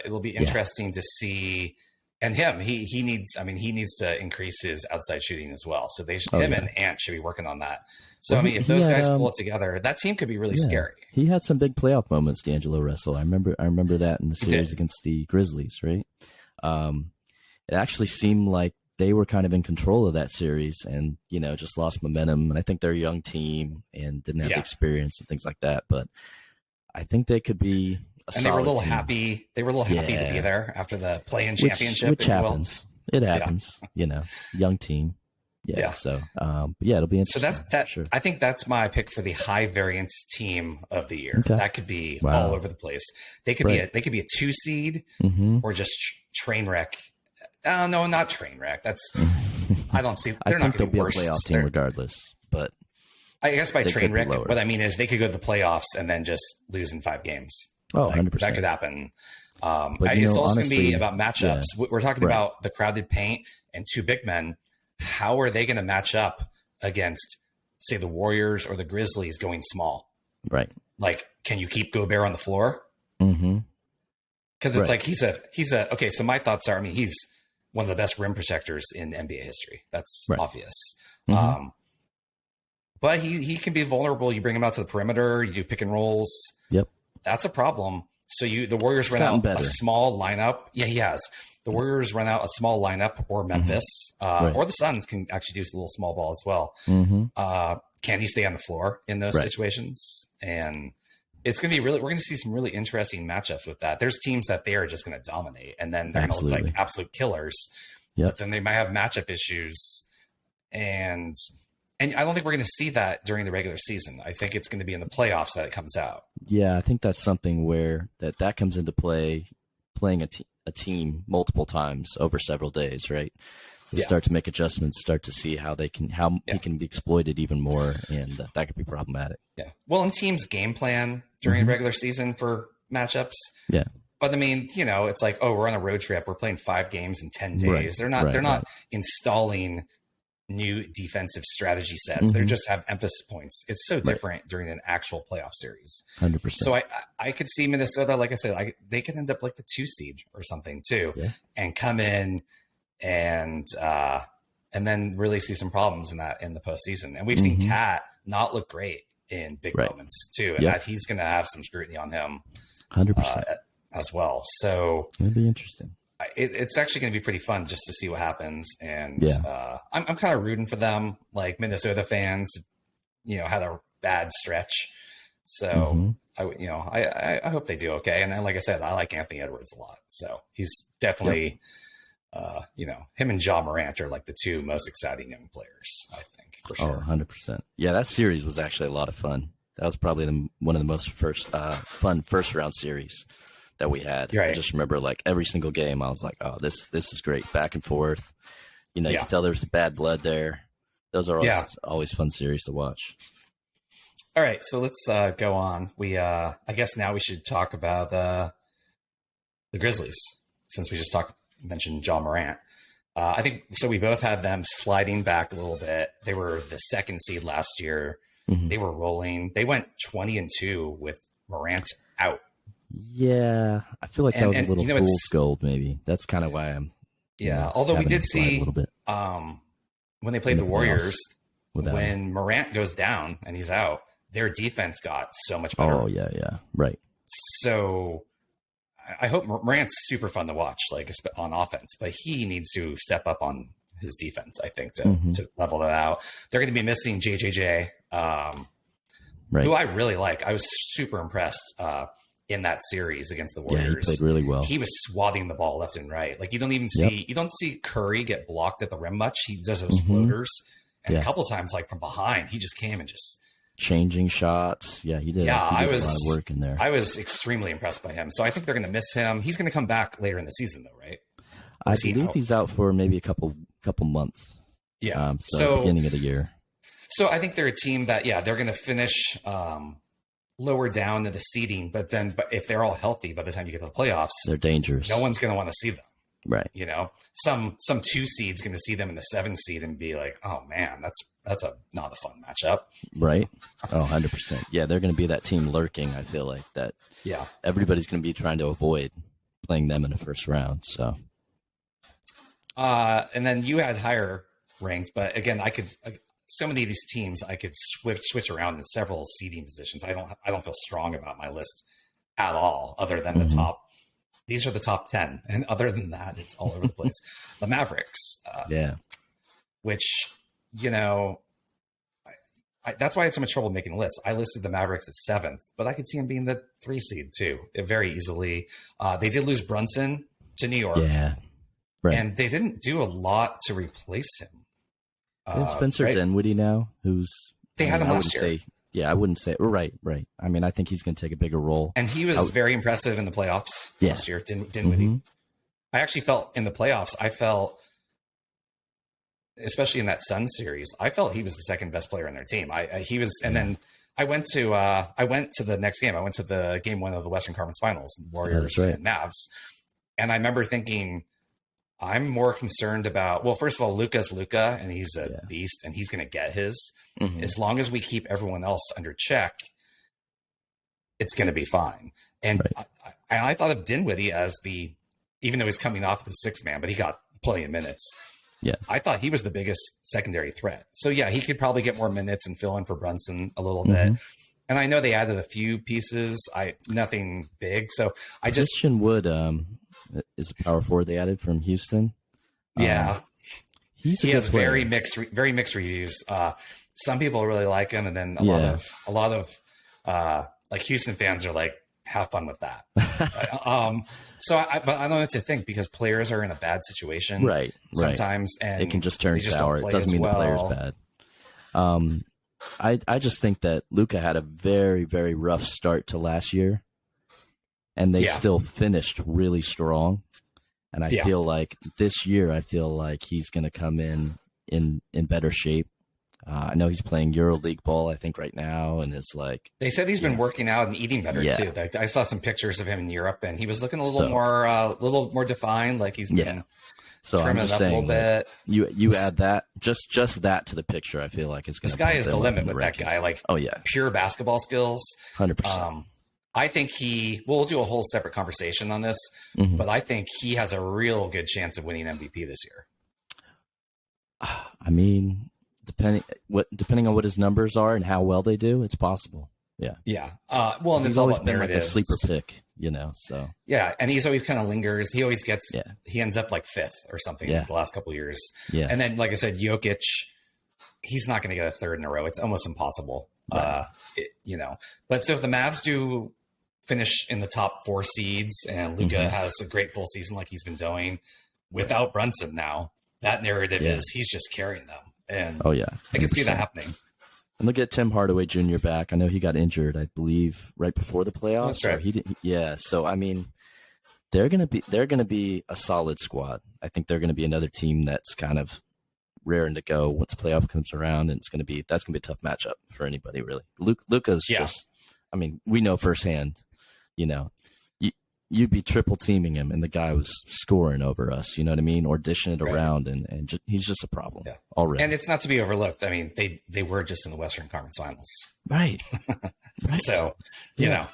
It'll be interesting to see. And him, he needs to increase his outside shooting as well. So him and Ant should be working on that. So if those guys pull it together, that team could be really scary. He had some big playoff moments, D'Angelo Russell. I remember that in the series against the Grizzlies, right? It actually seemed like they were kind of in control of that series, and just lost momentum. And I think they're a young team and didn't have the experience and things like that. But I think they could be. And they were a little happy. They were a little happy to be there after the play-in championship. Which happens. It happens. Young team. Yeah. So, it'll be interesting. So that's that. Sure. I think that's my pick for the high variance team of the year. Okay. That could be all over the place. They could be a 2 seed or just train wreck. No, not train wreck. That's I don't see. They're not going to be worse. Be a playoff team regardless. But I guess by train wreck, what I mean is they could go to the playoffs and then just lose in 5 games. 100%. That could happen. But it's also going to be about matchups. Yeah. We're talking about the crowded paint and 2 big men. How are they going to match up against, say, the Warriors or the Grizzlies going small? Right. Like, can you keep Gobert on the floor? Mm-hmm. Because it's like he's a okay. So my thoughts are, he's one of the best rim protectors in NBA history. That's obvious. Mm-hmm. But he can be vulnerable. You bring him out to the perimeter. You do pick and rolls. Yep. That's a problem. So the Warriors run out a small lineup. Yeah, he has. The Warriors run out a small lineup, or Memphis, or the Suns can actually do a little small ball as well. Mm-hmm. Can he stay on the floor in those situations? And it's going to be we're going to see some really interesting matchups with that. There's teams that they are just going to dominate, and then they're going to look like absolute killers. Yep. But then they might have matchup issues, and I don't think we're going to see that during the regular season. I think it's going to be in the playoffs that it comes out. Yeah, I think that's something where that comes into play, playing a team multiple times over several days, right? They start to make adjustments, start to see how he can be exploited even more, and that could be problematic. Yeah. Well, and teams game plan during the regular season for matchups. Yeah. But it's like, we're on a road trip. We're playing 5 games in 10 days. They're not installing new defensive strategy sets. They just have emphasis points. It's so different during an actual playoff series. 100%. So I could see Minnesota, like I said, they could end up like the 2 seed or something too, and come in and then really see some problems in the postseason. And we've seen Cat not look great in big moments too, and he's going to have some scrutiny on him 100% as well. So it'll be interesting. It's actually going to be pretty fun just to see what happens. And I'm kind of rooting for them. Like Minnesota fans, had a bad stretch. So I hope they do okay. And then, like I said, I like Anthony Edwards a lot. So he's definitely, him and Ja Morant are like the 2 most exciting young players, I think, for sure. 100%. Yeah, that series was actually a lot of fun. That was probably one of the most fun first round series that we had. Right. I just remember like every single game, I was like, oh, this is great. Back and forth. You can tell there's bad blood there. those are always fun series to watch. All right, so let's go on. I guess now we should talk about the Grizzlies, since we just mentioned Ja Morant. I think so. We both had them sliding back a little bit. They were the second seed last year. Mm-hmm. They were rolling. They went 20-2 with Morant out. Yeah, I feel like that was a little fool's gold. Maybe that's kind of why I'm. Yeah, although we did see a little bit when they played the Warriors, when Morant goes down and he's out, their defense got so much better. Oh yeah, right. So I hope Morant's super fun to watch, like on offense, but he needs to step up on his defense, I think, to level that out. They're going to be missing JJJ, who I really like. I was super impressed in that series against the Warriors. Yeah, he played really well. He was swatting the ball left and right. Like you don't see Curry get blocked at the rim much. He does those floaters, and a couple times, like from behind, he just came and just changing shots. Yeah, he did. Yeah, he did a lot of work in there. I was extremely impressed by him. So I think they're going to miss him. He's going to come back later in the season, though, right? I believe he's out for maybe a couple months. Yeah. So beginning of the year. So I think they're a team that, they're going to finish lower down in the seeding, but if they're all healthy by the time you get to the playoffs, they're dangerous. No one's going to want to see them. Right. You know, some 2 seed's going to see them in the 7 seed and be like, oh man, that's not a fun matchup. Right. Oh, 100%. Yeah. They're going to be that team lurking. I feel like that. Yeah. Everybody's going to be trying to avoid playing them in the first round. So. And then you had higher ranked, but again, so many of these teams I could switch around in several seeding positions. I don't feel strong about my list at all, other than the top. These are the top 10, and other than that, it's all over the place. The Mavericks, which that's why I had so much trouble making lists. I listed the Mavericks at 7th, but I could see them being the 3 seed too, very easily. They did lose Brunson to New York, and they didn't do a lot to replace him. Spencer Dinwiddie now, they had him last year. I wouldn't say right. I mean, I think he's going to take a bigger role, and he was very impressive in the playoffs last year. Dinwiddie, I actually felt in the playoffs. Especially in that Suns series, I felt he was the second best player on their team. Then I went to the next game. I went to the game 1 of the Western Conference Finals, Warriors and Mavs, and I remember thinking, I'm more concerned about, well, first of all, Luka's Luka, and he's a beast, and he's going to get his. As long as we keep everyone else under check, it's going to be fine. And I thought of Dinwiddie as even though he's coming off the 6th man, but he got plenty of minutes. Yeah, I thought he was the biggest secondary threat. So he could probably get more minutes and fill in for Brunson a little bit. And I know they added a few pieces. Nothing big. So Christian Wood is a power forward they added from Houston. Yeah, he has very mixed reviews. Some people really like him, and then a lot of like Houston fans are like, have fun with that. But I don't know what to think, because players are in a bad situation, right? Sometimes, and it can just turn sour. It doesn't mean the player's bad. I just think that Luka had a very, very rough start to last year, and they still finished really strong. And I feel like this year, he's going to come in better shape. I know he's playing EuroLeague ball, I think, right now, and it's like they said he's been working out and eating better too. I saw some pictures of him in Europe, and he was looking a little more defined, like he's been so trimming it up a little bit. You add that just that to the picture, I feel like it's going to. This guy is the limit with that guy. Like, pure basketball skills, 100%. I think we'll do a whole separate conversation on this, but I think he has a real good chance of winning MVP this year. I mean, depending on what his numbers are and how well they do, it's possible. Yeah. Yeah. Well, and he's it's always been like a sleeper pick, so. Yeah. And he's always kind of lingers. He always gets, he ends up like 5th or something the last couple of years. Yeah. And then, like I said, Jokic, he's not going to get a 3rd in a row. It's almost impossible. Right. But so if the Mavs do finish in the top 4 seeds and Luka has a great full season like he's been doing without Brunson now, that narrative is he's just carrying them. And I can see that happening. And look at Tim Hardaway Jr. back. I know he got injured, I believe, right before the playoffs. That's right. He didn't. Yeah. So I mean, they're gonna be a solid squad. I think they're gonna be another team that's kind of raring to go once playoff comes around, and that's gonna be a tough matchup for anybody really. Luka's just, I mean, we know firsthand, you know, you'd be triple teaming him, and the guy was scoring over us. You know what I mean? Or dishing it around, and he's just a problem already. And it's not to be overlooked. I mean, they were just in the Western Conference Finals, right? So you know,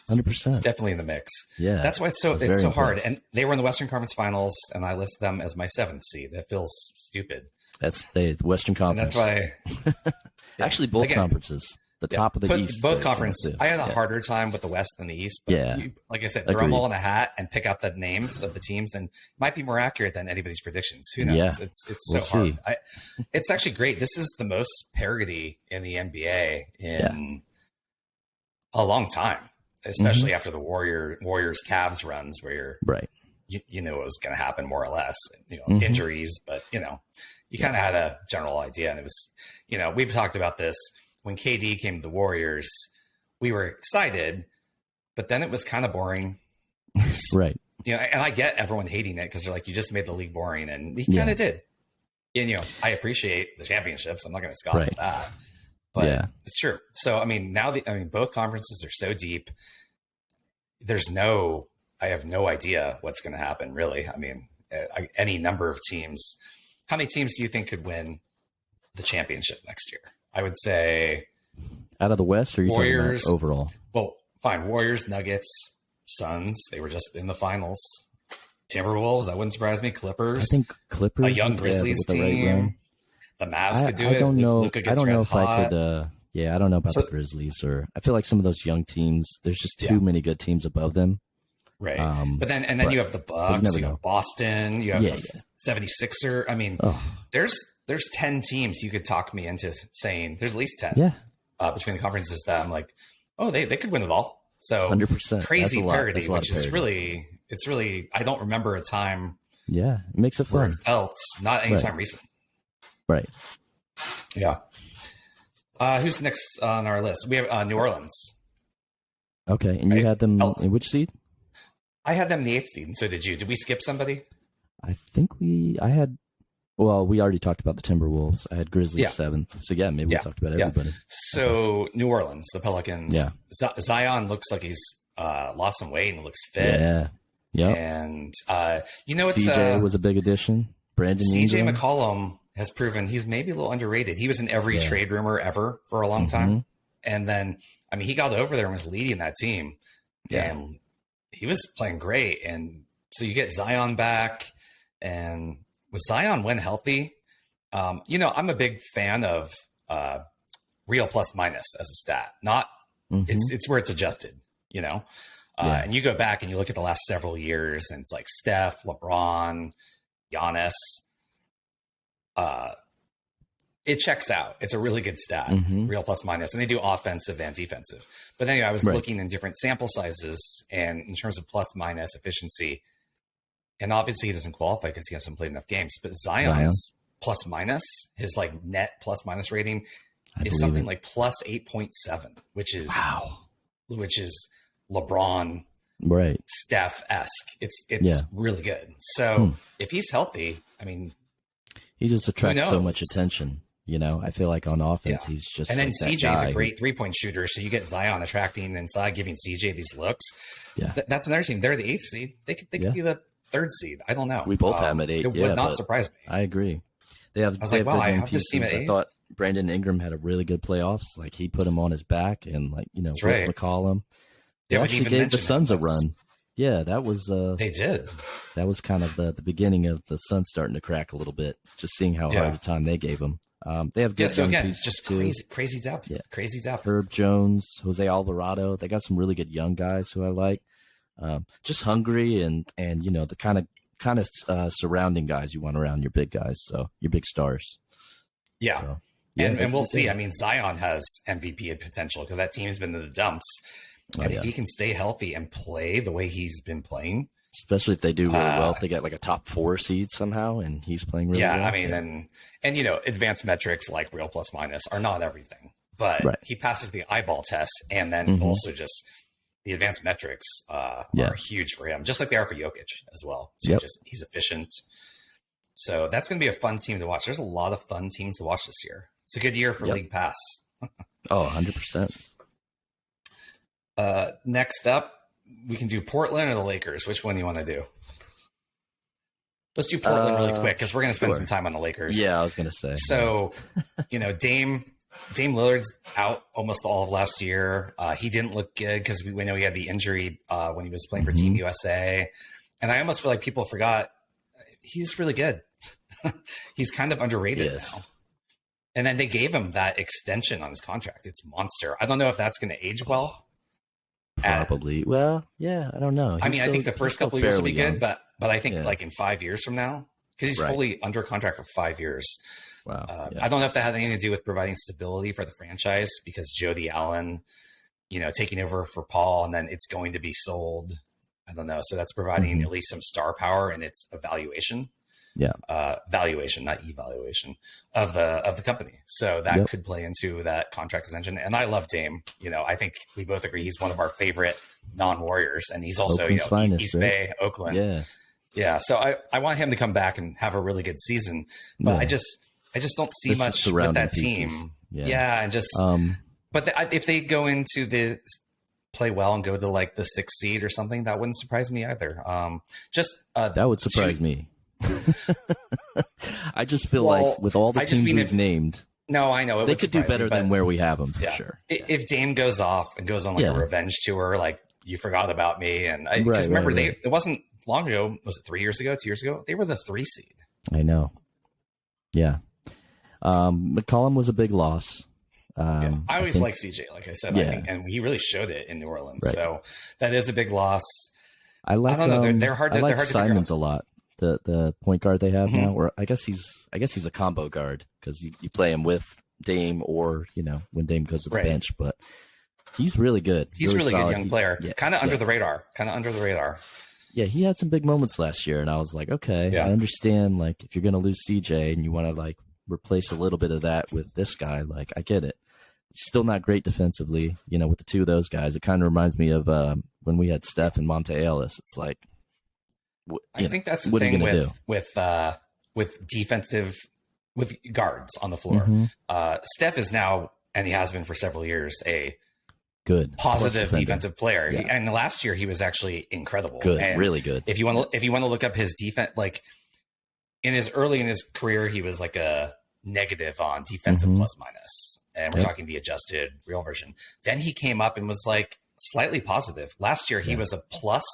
100%, definitely in the mix. Yeah, that's why it's so hard. And they were in the Western Conference Finals, and I list them as my 7th seed. That feels stupid. That's the Western Conference. And that's why, actually, both conferences. The top of the East. Both conferences. I had a harder time with the West than the East. But like I said, throw them all in a hat and pick out the names of the teams, and it might be more accurate than anybody's predictions. Who knows? Yeah. It's so hard. It's actually great. This is the most parity in the NBA in a long time, especially after the Warriors Cavs runs, where you know what was going to happen more or less. You know, injuries, but you know, you kind of had a general idea, and it was, you know, we've talked about this. When KD came to the Warriors, we were excited, but then it was kind of boring. Right. You know, and I get everyone hating it because they're like, you just made the league boring. And he kind of did. And, you know, I appreciate the championships. I'm not going to scoff at that. But it's true. So, I mean, both conferences are so deep. I have no idea what's going to happen, really. I mean, any number of teams. How many teams do you think could win the championship next year? I would say out of the West, or are you Warriors talking about overall? Well, fine. Warriors, Nuggets, Suns. They were just in the finals. Timberwolves. That wouldn't surprise me. Clippers. I think Clippers. A young Grizzlies team. The Mavs could do it. I don't know. I don't know if hot. I could. I don't know about the Grizzlies, or I feel like some of those young teams. There's just too many good teams above them. Right. But then you have the Bucks. You have Boston. You have the 76er. I mean, there's 10 teams you could talk me into saying there's at least 10 between the conferences that I'm like, oh, they could win it all. So 100%. Crazy parity, which is really, I don't remember a time. Yeah. It makes it fun. It felt not anytime recent. Right. Yeah. Who's next on our list? We have New Orleans. Okay. And you had them in which seed? I had them in the 8th seed. And so did you. Did we skip somebody? I think well, we already talked about the Timberwolves. I had Grizzlies 7th. So, maybe we talked about everybody. So, New Orleans, the Pelicans. Yeah. Zion looks like he's lost some weight and looks fit. Yeah. Yep. And, you know, it's CJ was a big addition. Brandon CJ McCollum has proven he's maybe a little underrated. He was in every trade rumor ever for a long time. And then, I mean, he got over there and was leading that team. Yeah. And he was playing great. And so you get Zion back, and with Zion when healthy, you know, I'm a big fan of real plus minus as a stat. Not it's where it's adjusted, you know. And you go back and you look at the last several years, and it's like Steph, LeBron, Giannis. It checks out. It's a really good stat, real plus minus, and they do offensive and defensive. But then I was looking in different sample sizes and in terms of plus minus efficiency. And obviously he doesn't qualify because he hasn't played enough games, but Zion's plus minus, his like net plus minus rating is something like plus 8.7, which is LeBron, Steph-esque. It's really good. So if he's healthy, I mean, he just attracts so much attention. You know, I feel like on offense, he's just. And then like CJ's a great 3-point shooter. So you get Zion attracting inside, giving CJ these looks. Yeah. That's another team. They're the 8th seed. They could be the 3rd seed. I don't know. We both have them at 8. It would not surprise me. I agree. I was like, wow, I have this team at 8. I thought Brandon Ingram had a really good playoffs. Like, he put him on his back, and like, you know, with McCollum. They actually gave the Suns a run. Yeah, that was. They did. That was kind of the beginning of the Suns starting to crack a little bit. Just seeing how hard a time they gave them. They have good young pieces just too. Crazy depth. Yeah. Crazy depth. Herb Jones, Jose Alvarado. They got some really good young guys who I like. Just hungry and you know, the kind of surrounding guys you want around your big guys. So your big stars. Yeah. So, and we'll see. I mean, Zion has MVP potential because that team's been in the dumps. And if he can stay healthy and play the way he's been playing, especially if they do really well, if they get like a top 4 seed somehow and he's playing really well. I mean, and you know, advanced metrics like real plus minus are not everything, but he passes the eyeball test, and then also just the advanced metrics are huge for him, just like they are for Jokic as well. So he's efficient. So that's going to be a fun team to watch. There's a lot of fun teams to watch this year. It's a good year for League Pass. Oh, 100%. Next up, we can do Portland or the Lakers. Which one do you want to do? Let's do Portland really quick because we're going to spend some time on the Lakers. Yeah, I was going to say. So, Dame Lillard's out almost all of last year. He didn't look good because we know he had the injury when he was playing for Team USA. And I almost feel like people forgot he's really good. He's kind of underrated now. And then they gave him that extension on his contract. It's monster. I don't know if that's going to age well. Probably. Well, yeah, I don't know. I think the first couple of years will be good, but I think like in 5 years from now, because he's fully under contract for 5 years. Wow. I don't know if that had anything to do with providing stability for the franchise because Jody Allen, taking over for Paul, and then it's going to be sold. I don't know. So that's providing at least some star power in its evaluation. Yeah. Valuation, not evaluation of the company. So that could play into that contract extension. And I love Dame. I think we both agree he's one of our favorite non-Warriors, and he's also finest, East Bay, Oakland. Yeah. So I want him to come back and have a really good season, but I just don't see much with that team. Yeah, and just but if they go into the play well and go to like the 6th seed or something, that wouldn't surprise me either. That would surprise me. I just feel like with all the teams we've named, no, I know they could do better than where we have them for sure. If Dame goes off and goes on like a revenge tour, like you forgot about me, and because remember it wasn't long ago. Was it 3 years ago? 2 years ago? They were the 3 seed. I know. Yeah. McCollum was a big loss. I always like CJ, like I said, I think, and he really showed it in New Orleans. Right. So that is a big loss. I don't know. They're hard to. I like Simons a lot. The point guard they have now, or I guess he's a combo guard because you play him with Dame or when Dame goes to the bench, but he's really good. He's really good young player, kind of under the radar. Yeah, he had some big moments last year, and I was like, okay, I understand. Like if you're gonna lose CJ and you want to like replace a little bit of that with this guy, like I get it. Still not great defensively, with the two of those guys. It kind of reminds me of when we had Steph and Monte Ellis. It's like. I think that's the thing with defensive with guards on the floor. Steph is now, and he has been for several years, a good positive defensive player. And last year he was actually incredible. Good, and really good. If you want to look up his defense, like in his career, he was like a negative on defensive plus minus, and we're talking the adjusted real version. Then he came up and was like slightly positive. Last year he was a plus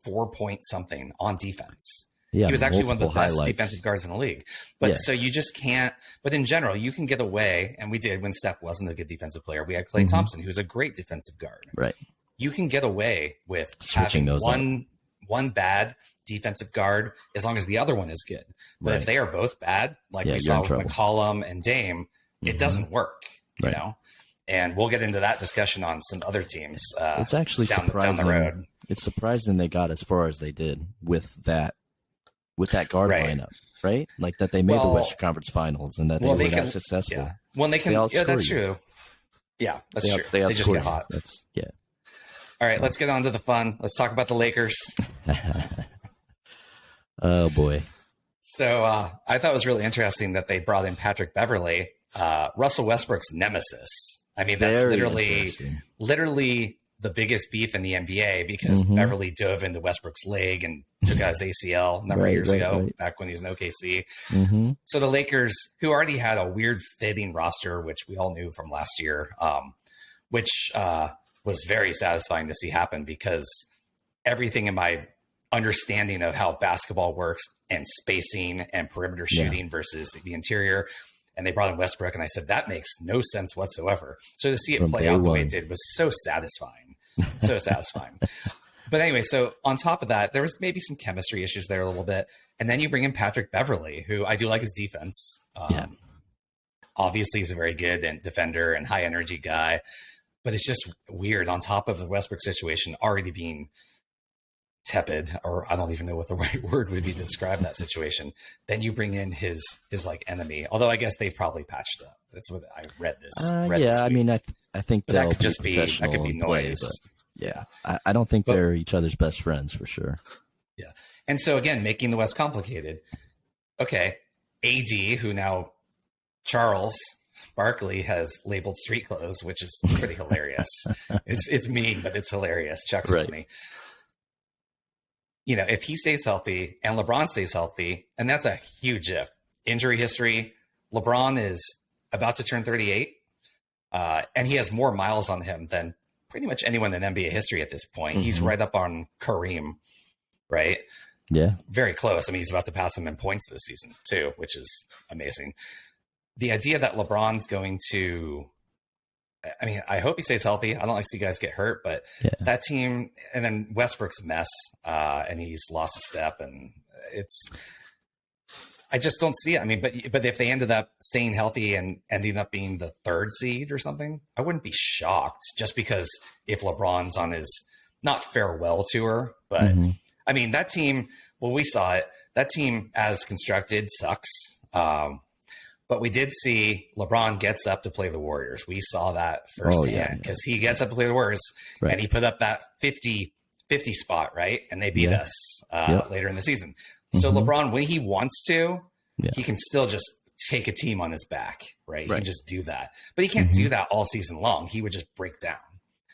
4 point something on defense. He was actually one of the best defensive guards in the league. But so you just can't, but in general, you can get away. And we did when Steph wasn't a good defensive player. We had Klay Thompson, who's a great defensive guard. Right. You can get away with switching having those one bad defensive guard as long as the other one is good. But if they are both bad, like we saw with McCollum and Dame, it doesn't work, you know? And we'll get into that discussion on some other teams. It's actually surprising. Down the road. It's surprising they got as far as they did with that guard lineup, right? Like that they made the Western Conference Finals and that they were that successful. Yeah. Well, they can. Yeah, that's true. Yeah, that's true. They just get hot. All right, let's get on to the fun. Let's talk about the Lakers. Oh boy. So I thought it was really interesting that they brought in Patrick Beverley, Russell Westbrook's nemesis. I mean, that's literally the biggest beef in the NBA because Beverley dove into Westbrook's leg and took out his ACL a number of years ago, back when he was in OKC. So the Lakers, who already had a weird fitting roster, which we all knew from last year, which was very satisfying to see happen because everything in my understanding of how basketball works and spacing and perimeter shooting versus the interior. And they brought in Westbrook, and I said, that makes no sense whatsoever. So to see it play out the way it did was so satisfying. So satisfying. But anyway, so on top of that, there was maybe some chemistry issues there a little bit. And then you bring in Patrick Beverley, who I do like his defense. Obviously, he's a very good defender and high energy guy. But it's just weird on top of the Westbrook situation already being tepid, or I don't even know what the right word would be to describe that situation. Then you bring in his like enemy, although I guess they've probably patched up. That's what I read this. This I mean, I think that could just be noise. I don't think they're each other's best friends for sure. Yeah, and so again, making the West complicated. okay, AD, who now Charles Barkley has labeled street clothes, which is pretty hilarious. It's mean, but it's hilarious. Chuck's funny. You know, if he stays healthy and LeBron stays healthy, and that's a huge if. Injury history, LeBron is about to turn 38, and he has more miles on him than pretty much anyone in NBA history at this point. He's right up on Kareem, right? Yeah. Very close. I mean, he's about to pass him in points this season too, which is amazing. The idea that LeBron's going to, I mean, I hope he stays healthy. I don't like to see guys get hurt, but that team, and then Westbrook's a mess, and he's lost a step, and I just don't see it. I mean, but if they ended up staying healthy and ending up being the 3rd seed or something, I wouldn't be shocked, just because if LeBron's on his not farewell tour, but I mean, that team, well, we saw it, that team as constructed sucks. But we did see LeBron gets up to play the Warriors. We saw that firsthand because he gets up to play the Warriors and he put up that 50 spot, right? And they beat us later in the season. So LeBron, when he wants to, he can still just take a team on his back, right? He can just do that. But he can't do that all season long. He would just break down.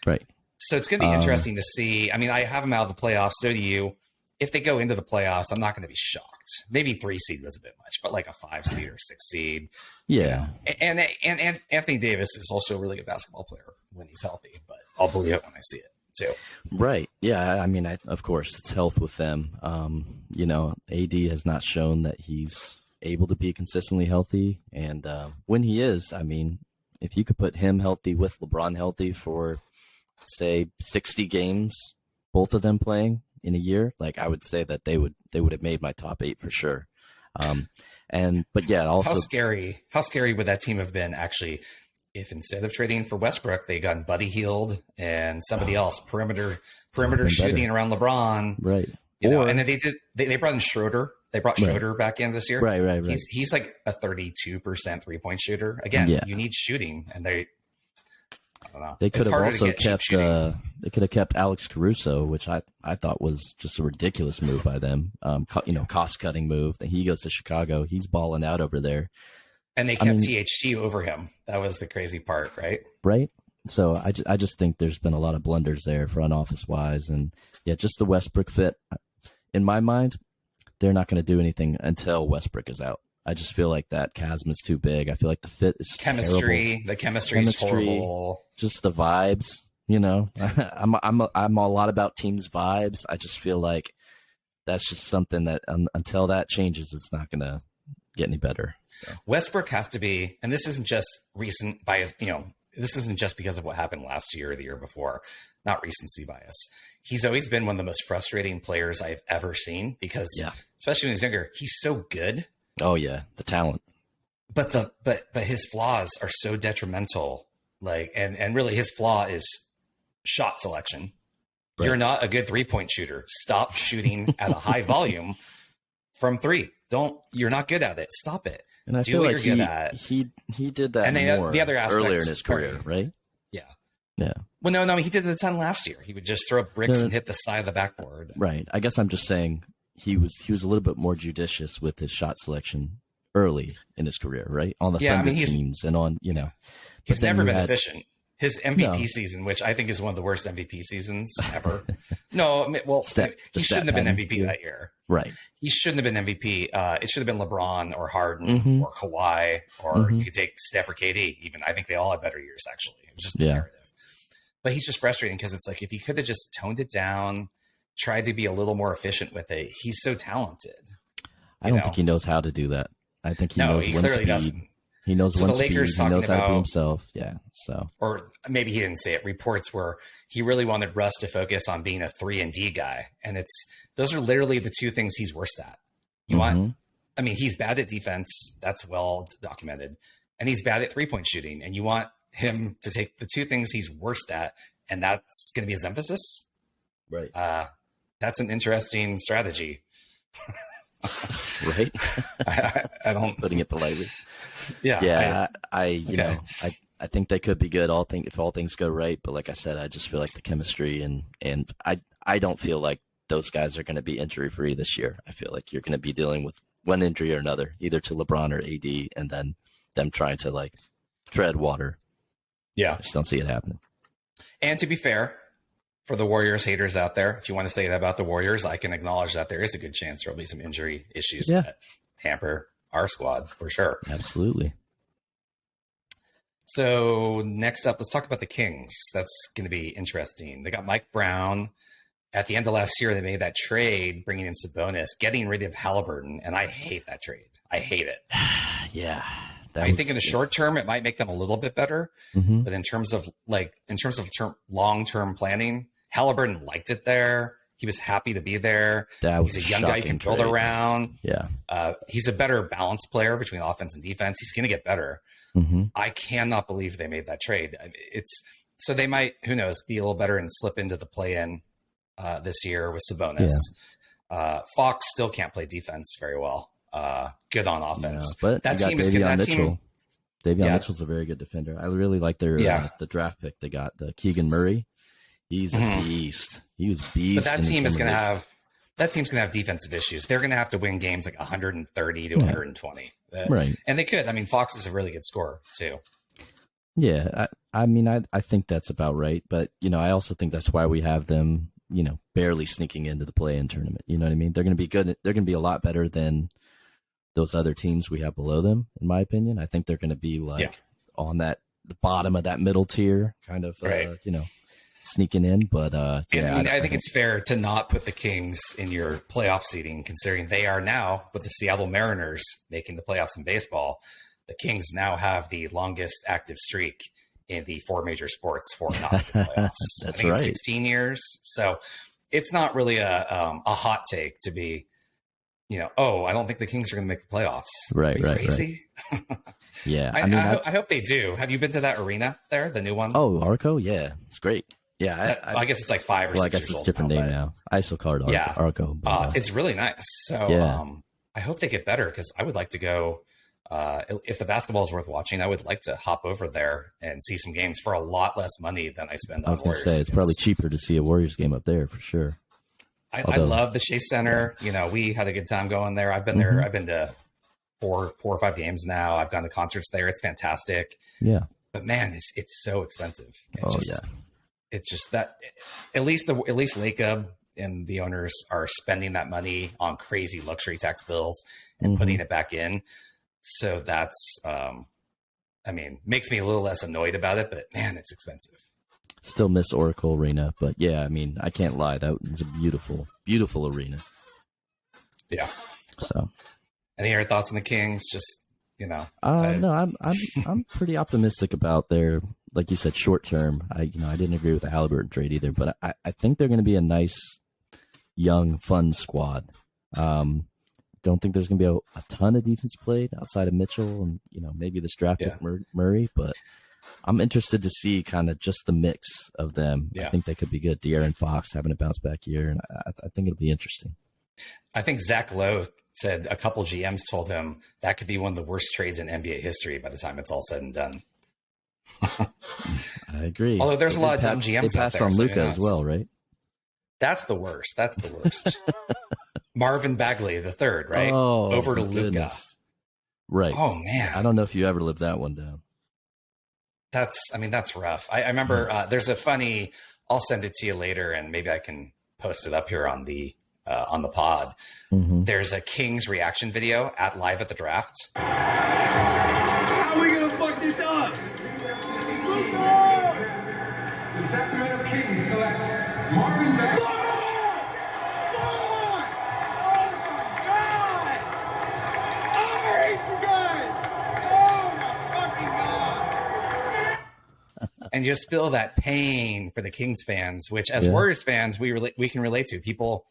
Right. So it's going to be interesting to see. I mean, I have him out of the playoffs. So do you. If they go into the playoffs, I'm not going to be shocked. Maybe 3 seed was a bit much, but like a 5 seed or 6 seed. Yeah. You know? And Anthony Davis is also a really good basketball player when he's healthy, but I'll believe it when I see it too. Right. Yeah. I mean, of course, it's health with them. You know, AD has not shown that he's able to be consistently healthy. And when he is, I mean, if you could put him healthy with LeBron healthy for, say, 60 games, both of them playing in a year, like I would say that they would have made my top 8 for sure. But yeah, also how scary would that team have been actually if instead of trading for Westbrook, they got Buddy Hield and somebody else perimeter shooting around LeBron, right? You know, and then they brought in Schroeder. They brought Schroeder back in this year. Right. He's like a 32% 3-point shooter. Again, you need shooting, and I don't know. They could have also kept Alex Caruso, which I thought was just a ridiculous move by them. Cost cutting move. He goes to Chicago. He's balling out over there. And they kept THT over him. That was the crazy part, right? Right. So I just think there's been a lot of blunders there, front office wise, and just the Westbrook fit. In my mind, they're not going to do anything until Westbrook is out. I just feel like that chasm is too big. I feel like the fit is terrible. The chemistry is horrible. Just the vibes, you know. I'm a lot about teams' vibes. I just feel like that's just something that until that changes, it's not going to get any better. So. Westbrook has to be, and this isn't just recent bias. You know, this isn't just because of what happened last year or the year before. Not recency bias. He's always been one of the most frustrating players I've ever seen because, especially when he's younger, he's so good. Oh yeah, the talent. But his flaws are so detrimental. Like, and really his flaw is shot selection. Right. You're not a good 3-point shooter. Stop shooting at a high volume from 3. You're not good at it. Stop it. And I feel like he did that and more the other earlier in his career, right? Yeah. Well, no, he did it a ton last year. He would just throw bricks and hit the side of the backboard. Right. I guess I'm just saying he was a little bit more judicious with his shot selection early in his career, right? On the Thunder teams and on, you know. He's never been efficient. His MVP season, which I think is one of the worst MVP seasons ever. He shouldn't have been MVP that year. Right. He shouldn't have been MVP. It should have been LeBron or Harden or Kawhi, or you could take Steph or KD even. I think they all had better years, actually. It was just the narrative. But he's just frustrating because it's like if he could have just toned it down, tried to be a little more efficient with it. He's so talented. I don't think he knows how to do that. I think he knows he one clearly speed. Doesn't. He knows one speed. He knows how to be himself. Yeah. So, or maybe he didn't say it. Reports where he really wanted Russ to focus on being a 3-and-D guy, and those are literally the 2 things he's worst at. He's bad at defense. That's well documented, and he's bad at 3-point shooting. And you want him to take the 2 things he's worst at, and that's going to be his emphasis. Right. That's an interesting strategy. Right. I don't putting it politely. Yeah. I think they could be good. If all things go right, but like I said, I just feel like the chemistry and I don't feel like those guys are going to be injury free this year. I feel like you're going to be dealing with one injury or another, either to LeBron or AD, and then them trying to like tread water. Yeah. I just don't see it happening. And to be fair, for the Warriors haters out there, if you want to say that about the Warriors, I can acknowledge that there is a good chance there'll be some injury issues that hamper our squad for sure. Absolutely. So next up, let's talk about the Kings. That's going to be interesting. They got Mike Brown. At the end of last year, they made that trade, bringing in Sabonis, getting rid of Halliburton, and I hate that trade. I hate it. Yeah. I think in the short term, it might make them a little bit better, but in terms of long-term planning, Halliburton liked it there. He was happy to be there. He's a young guy you can build around. Yeah. He's a better balanced player between offense and defense. He's going to get better. I cannot believe they made that trade. So they might, who knows, be a little better and slip into the play-in this year with Sabonis. Yeah. Fox still can't play defense very well. Good on offense. Yeah, but that team is good. Davion Mitchell's a very good defender. I really like their the draft pick they got, the Keegan Murray. He's a beast. He was beast. But that team is going to have defensive issues. They're going to have to win games like 130 to 120. Right. And they could. I mean, Fox is a really good scorer too. Yeah. I mean, I think that's about right. But, I also think that's why we have them, barely sneaking into the play-in tournament. You know what I mean? They're going to be good. They're going to be a lot better than those other teams we have below them, in my opinion. I think they're going to be on the bottom of that middle tier, kind of, sneaking in. But I think it's fair to not put the Kings in your playoff seeding, considering they are now, with the Seattle Mariners making the playoffs in baseball, the Kings now have the longest active streak in the four major sports for not making the playoffs. That's right. 16 years. So it's not really a hot take to be, I don't think the Kings are going to make the playoffs. Right. Crazy? Right. Yeah. I hope they do. Have you been to that arena there, the new one? Oh, Arco? Yeah. It's great. Yeah. I guess it's like 5 or 6 years old. I guess it's a different name now. I still call it Arco. It's really nice. So I hope they get better because I would like to go. If the basketball is worth watching, I would like to hop over there and see some games for a lot less money than I spend on Warriors. I was going to say, it's probably cheaper to see a Warriors game up there for sure. I love the Chase Center. We had a good time going there. I've been there. I've been to four or 5 games now. I've gone to concerts there. It's fantastic. Yeah. But man, it's so expensive. It's just that at least Lacob and the owners are spending that money on crazy luxury tax bills and putting it back in. So that's, makes me a little less annoyed about it, but man, it's expensive. Still miss Oracle Arena, but yeah, I can't lie. That was a beautiful, beautiful arena. Yeah. So, any other thoughts on the Kings? Just, no, I'm pretty optimistic about their, like you said, short term. I didn't agree with the Halliburton trade either, but I think they're going to be a nice, young, fun squad. Don't think there's going to be a ton of defense played outside of Mitchell and, maybe this draft pick Murray, but I'm interested to see kind of just the mix of them. Yeah. I think they could be good. De'Aaron Fox having a bounce back year, and I think it'll be interesting. I think Zach Lowe said a couple GMs told him that could be one of the worst trades in NBA history by the time it's all said and done. I agree. Although there's a lot of dumb GMs they passed out there. On Luka as well, right? That's the worst. Marvin Bagley the third, right? Oh, over to Luka. Right. Oh man. I don't know if you ever lived that one down. That's rough. I remember there's a funny, I'll send it to you later and maybe I can post it up here on the pod. There's a Kings reaction video at Live at the Draft. How are we going to fuck this up? The Sacramento Kings select Marvin Bagley. And you just feel that pain for the Kings fans, which as Warriors fans, we can relate to. People,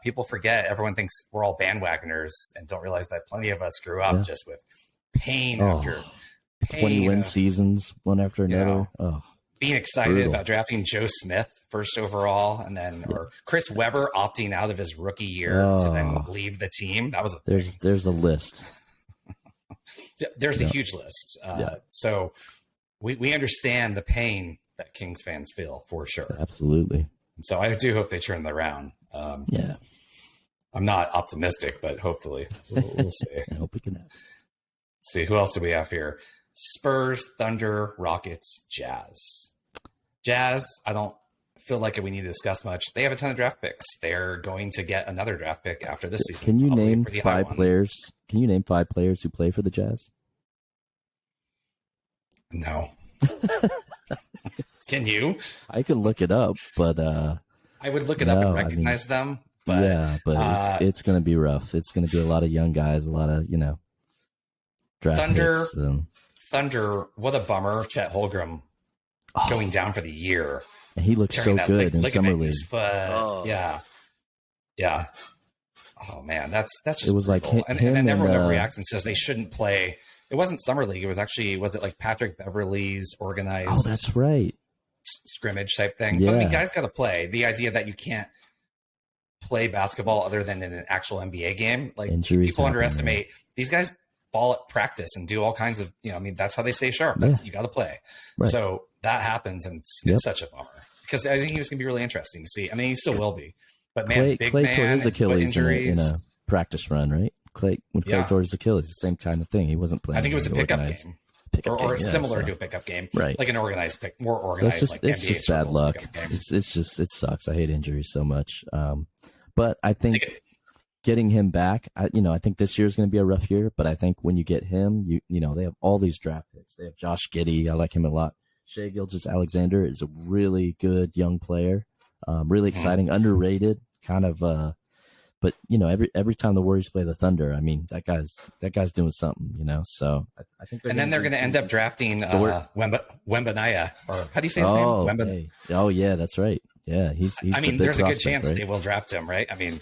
people forget. Everyone thinks we're all bandwagoners and don't realize that plenty of us grew up just with pain after pain. 20-win seasons, one after another. Being excited about drafting Joe Smith first overall, and then or Chris Webber opting out of his rookie year to then leave the team. That was there's a list. There's a huge list. So. We understand the pain that Kings fans feel for sure. Absolutely. So I do hope they turn that around. All I'm not optimistic, but hopefully we'll see. I hope we can have. Let's see, who else do we have here? Spurs, Thunder, Rockets, Jazz. Jazz, I don't feel like we need to discuss much. They have a ton of draft picks. They're going to get another draft pick after this season. Can you name 5 players? Can you name 5 players who play for the Jazz? No. Can you? I can look it up, but I would look it up and recognize them. But yeah, but it's going to be rough. It's going to be a lot of young guys, a lot of draft picks. Thunder. What a bummer! Chet Holmgren going down for the year. And he looks so good in summer league. Yeah. Oh man, that's just. It was brutal. Like and then everyone overreacts and says they shouldn't play. It wasn't summer league. It was actually like Patrick Beverley's organized. Oh, that's right. Scrimmage type thing. Yeah. But I mean, guys got to play. The idea that you can't play basketball other than in an actual NBA game, like Injuries people underestimate these guys. Ball at practice and do all kinds of, I mean, that's how they stay sharp. You got to play. Right. So that happens, and it's such a bummer because I think he was going to be really interesting to see. I mean, he still will be. But man, Clay tore his Achilles in a practice run, right? Clay tore his Achilles, the same kind of thing. He wasn't playing. I think it was a pickup game. Or similar to a pickup game, right? Like an organized more organized. So it's just bad luck. It sucks. I hate injuries so much. But I think getting him back, I think this year is going to be a rough year. But I think when you get him, they have all these draft picks. They have Josh Giddey. I like him a lot. Shai Gilgeous-Alexander is a really good young player. Really exciting, underrated, kind of. But every time the Warriors play the Thunder, I mean that guy's doing something, So I think. And then they're going to end up drafting Wembanyama, or how do you say his name? Hey. Oh yeah, that's right. Yeah, he's. I mean, there's a good chance they will draft him, right? I mean,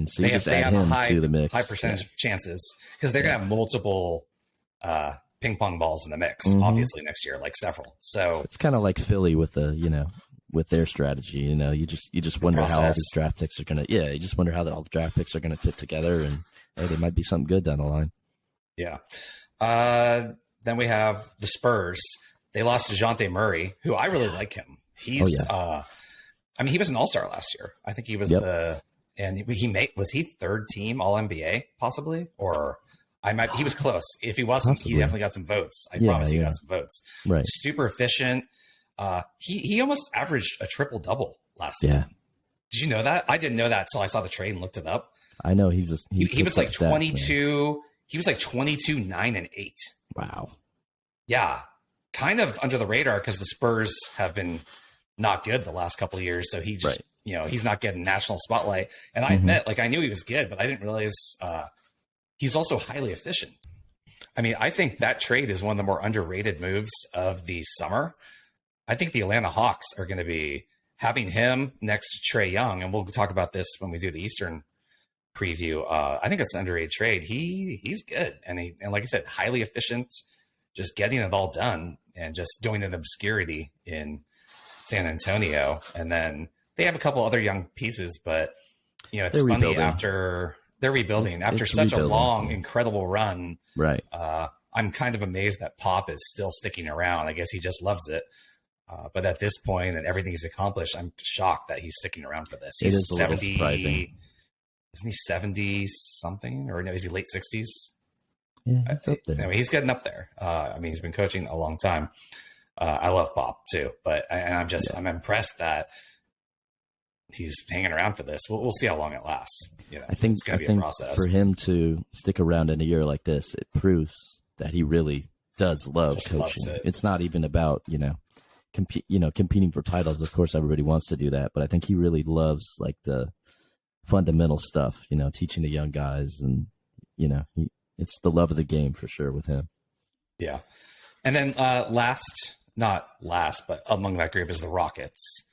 so you just add him to the mix. High percentage of chances because they're going to have multiple ping pong balls in the mix, obviously next year, like several. So it's kind of like Philly with with their strategy. You just wonder how all these draft picks are going to. Yeah, you just wonder how all the draft picks are going to fit together, and they might be something good down the line. Yeah. Then we have the Spurs. They lost DeJounte Murray, who I really like him. He's. He was an all-star last year. I think he was and was he third team All NBA possibly, or he was close. If he wasn't, he definitely got some votes. I promise he got some votes. Right. Super efficient. He almost averaged a triple double last season. Did you know that? I didn't know that until I saw the trade and looked it up. I know he was like 22. He was like 22, 9, and 8. Wow. Yeah. Kind of under the radar because the Spurs have been not good the last couple of years. So he just, he's not getting national spotlight. And I admit, I knew he was good, but I didn't realize he's also highly efficient. I mean, I think that trade is one of the more underrated moves of the summer. I think the Atlanta Hawks are going to be having him next to Trae Young. And we'll talk about this when we do the Eastern preview. I think it's an underrated trade. He's good. And like I said, highly efficient, just getting it all done and just doing it in obscurity in San Antonio. And then they have a couple other young pieces, but it's funny after they're rebuilding after such a long, incredible run. Right. I'm kind of amazed that Pop is still sticking around. I guess he just loves it. But at this point and everything he's accomplished, I'm shocked that he's sticking around for this. He's 70, surprising. Isn't he 70 something, or no? Is he late 60s? Yeah, he's up there. Anyway, he's getting up there. He's been coaching a long time. I love Pop too, but I'm impressed that he's hanging around for this. We'll see how long it lasts. I think it's going to be a process for him to stick around in a year like this. It proves that he really does love coaching. It's not even about competing for titles. Of course, everybody wants to do that, but I think he really loves the fundamental stuff. Teaching the young guys, and it's the love of the game for sure with him. Yeah, and then not last, but among that group is the Rockets.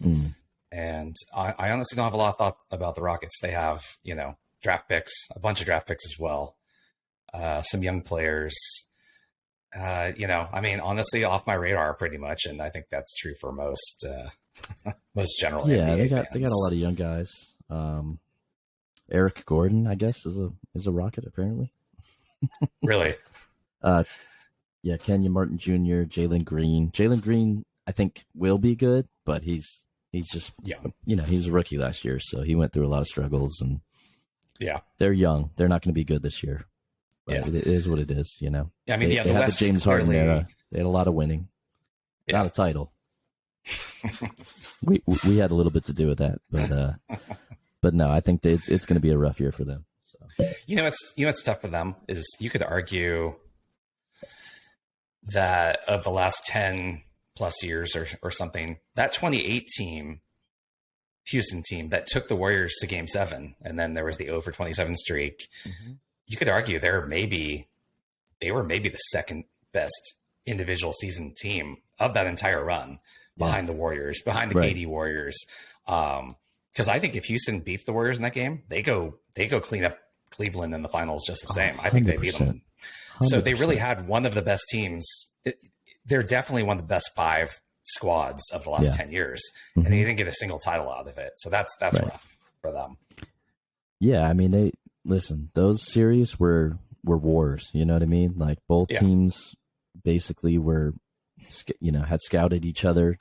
And I honestly don't have a lot of thought about the Rockets. They have, draft picks, a bunch of draft picks as well. Some young players, honestly off my radar pretty much. And I think that's true for most general NBA fans. They got a lot of young guys. Eric Gordon, I guess, is a Rocket apparently. Really? Kenyon Martin Jr., Jalen Green. Jalen Green, I think, will be good, but he's just young. He was a rookie last year, so he went through a lot of struggles, and Yeah. They're young. They're not going to be good this year. But Yeah. it is what it is, you know. Yeah, I mean, they the had West the James Harden clearly, era. They had a lot of winning. Yeah. Not a title. we had a little bit to do with that, but no, I think that it's going to be a rough year for them. So. What's tough for them is you could argue that of the last 10 plus years or something, that 2018 Houston team that took the Warriors to Game 7, and then there was the over 27 streak. Mm-hmm. You could argue they were maybe the second best individual season team of that entire run behind the Warriors, behind the KD Warriors. Because I think if Houston beats the Warriors in that game, they go clean up Cleveland in the finals just the same. 100%. I think they beat them. 100%. So they really had one of the best teams. They're definitely one of the best 5 squads of the last 10 years. Mm-hmm. And they didn't get a single title out of it. So that's rough for them. Yeah. I mean, those series were wars, you know what I mean? Like both teams basically were, had scouted each other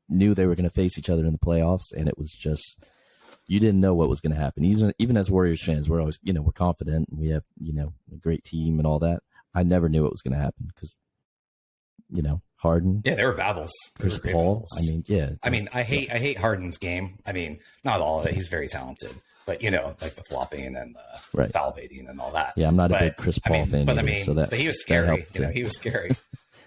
knew they were going to face each other in the playoffs. And it was just, you didn't know what was going to happen. Even as Warriors fans, we're always, we're confident and we have, a great team and all that. I never knew what was going to happen because, Harden. Yeah, there were battles. Chris Paul. Battles. I mean, I hate Harden's game. I mean, not all of it. He's very talented, but like the flopping and the foul baiting and all that. Yeah, I'm not a big Chris Paul fan. But either, but he was scary. He was scary.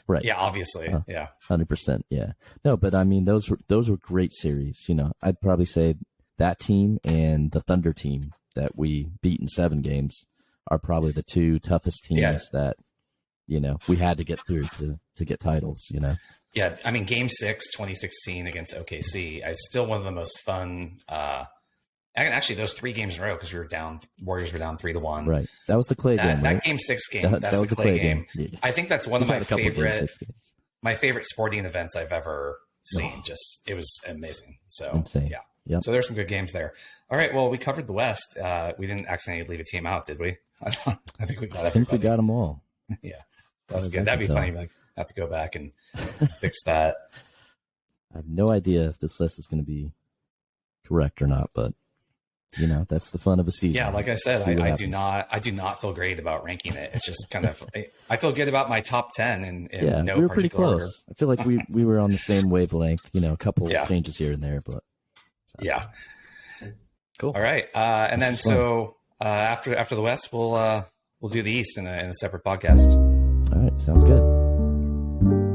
Right. Yeah, obviously. Yeah. 100%. Yeah. No, but I mean, those were great series. I'd probably say that team and the Thunder team that we beat in 7 games are probably the 2 toughest teams that, we had to get through to get titles, Yeah. I mean, Game 6, 2016 against OKC is still one of the most fun. Actually, those 3 games in a row because Warriors were down 3-1. Right. That was the Clay game. That right? Game 6 game. That's the Clay game. Yeah. I think that's one of my favorite sporting events I've ever seen. It was amazing. So insane. Yeah. Yep. So there's some good games there. All right. Well, we covered the West. We didn't accidentally leave a team out, did we? I think we got everybody. I think we got them all. Yeah. That's good. That'd be funny. Like, have to go back and fix that. I have no idea if this list is going to be correct or not, but that's the fun of a season. Yeah, like I said, I do not feel great about ranking it. It's just kind of I feel good about my top 10 and we were pretty close. Order. I feel like we were on the same wavelength. A couple changes here and there, but yeah, cool. All right, and then after the West, we'll do the East in a separate podcast. All right, sounds good.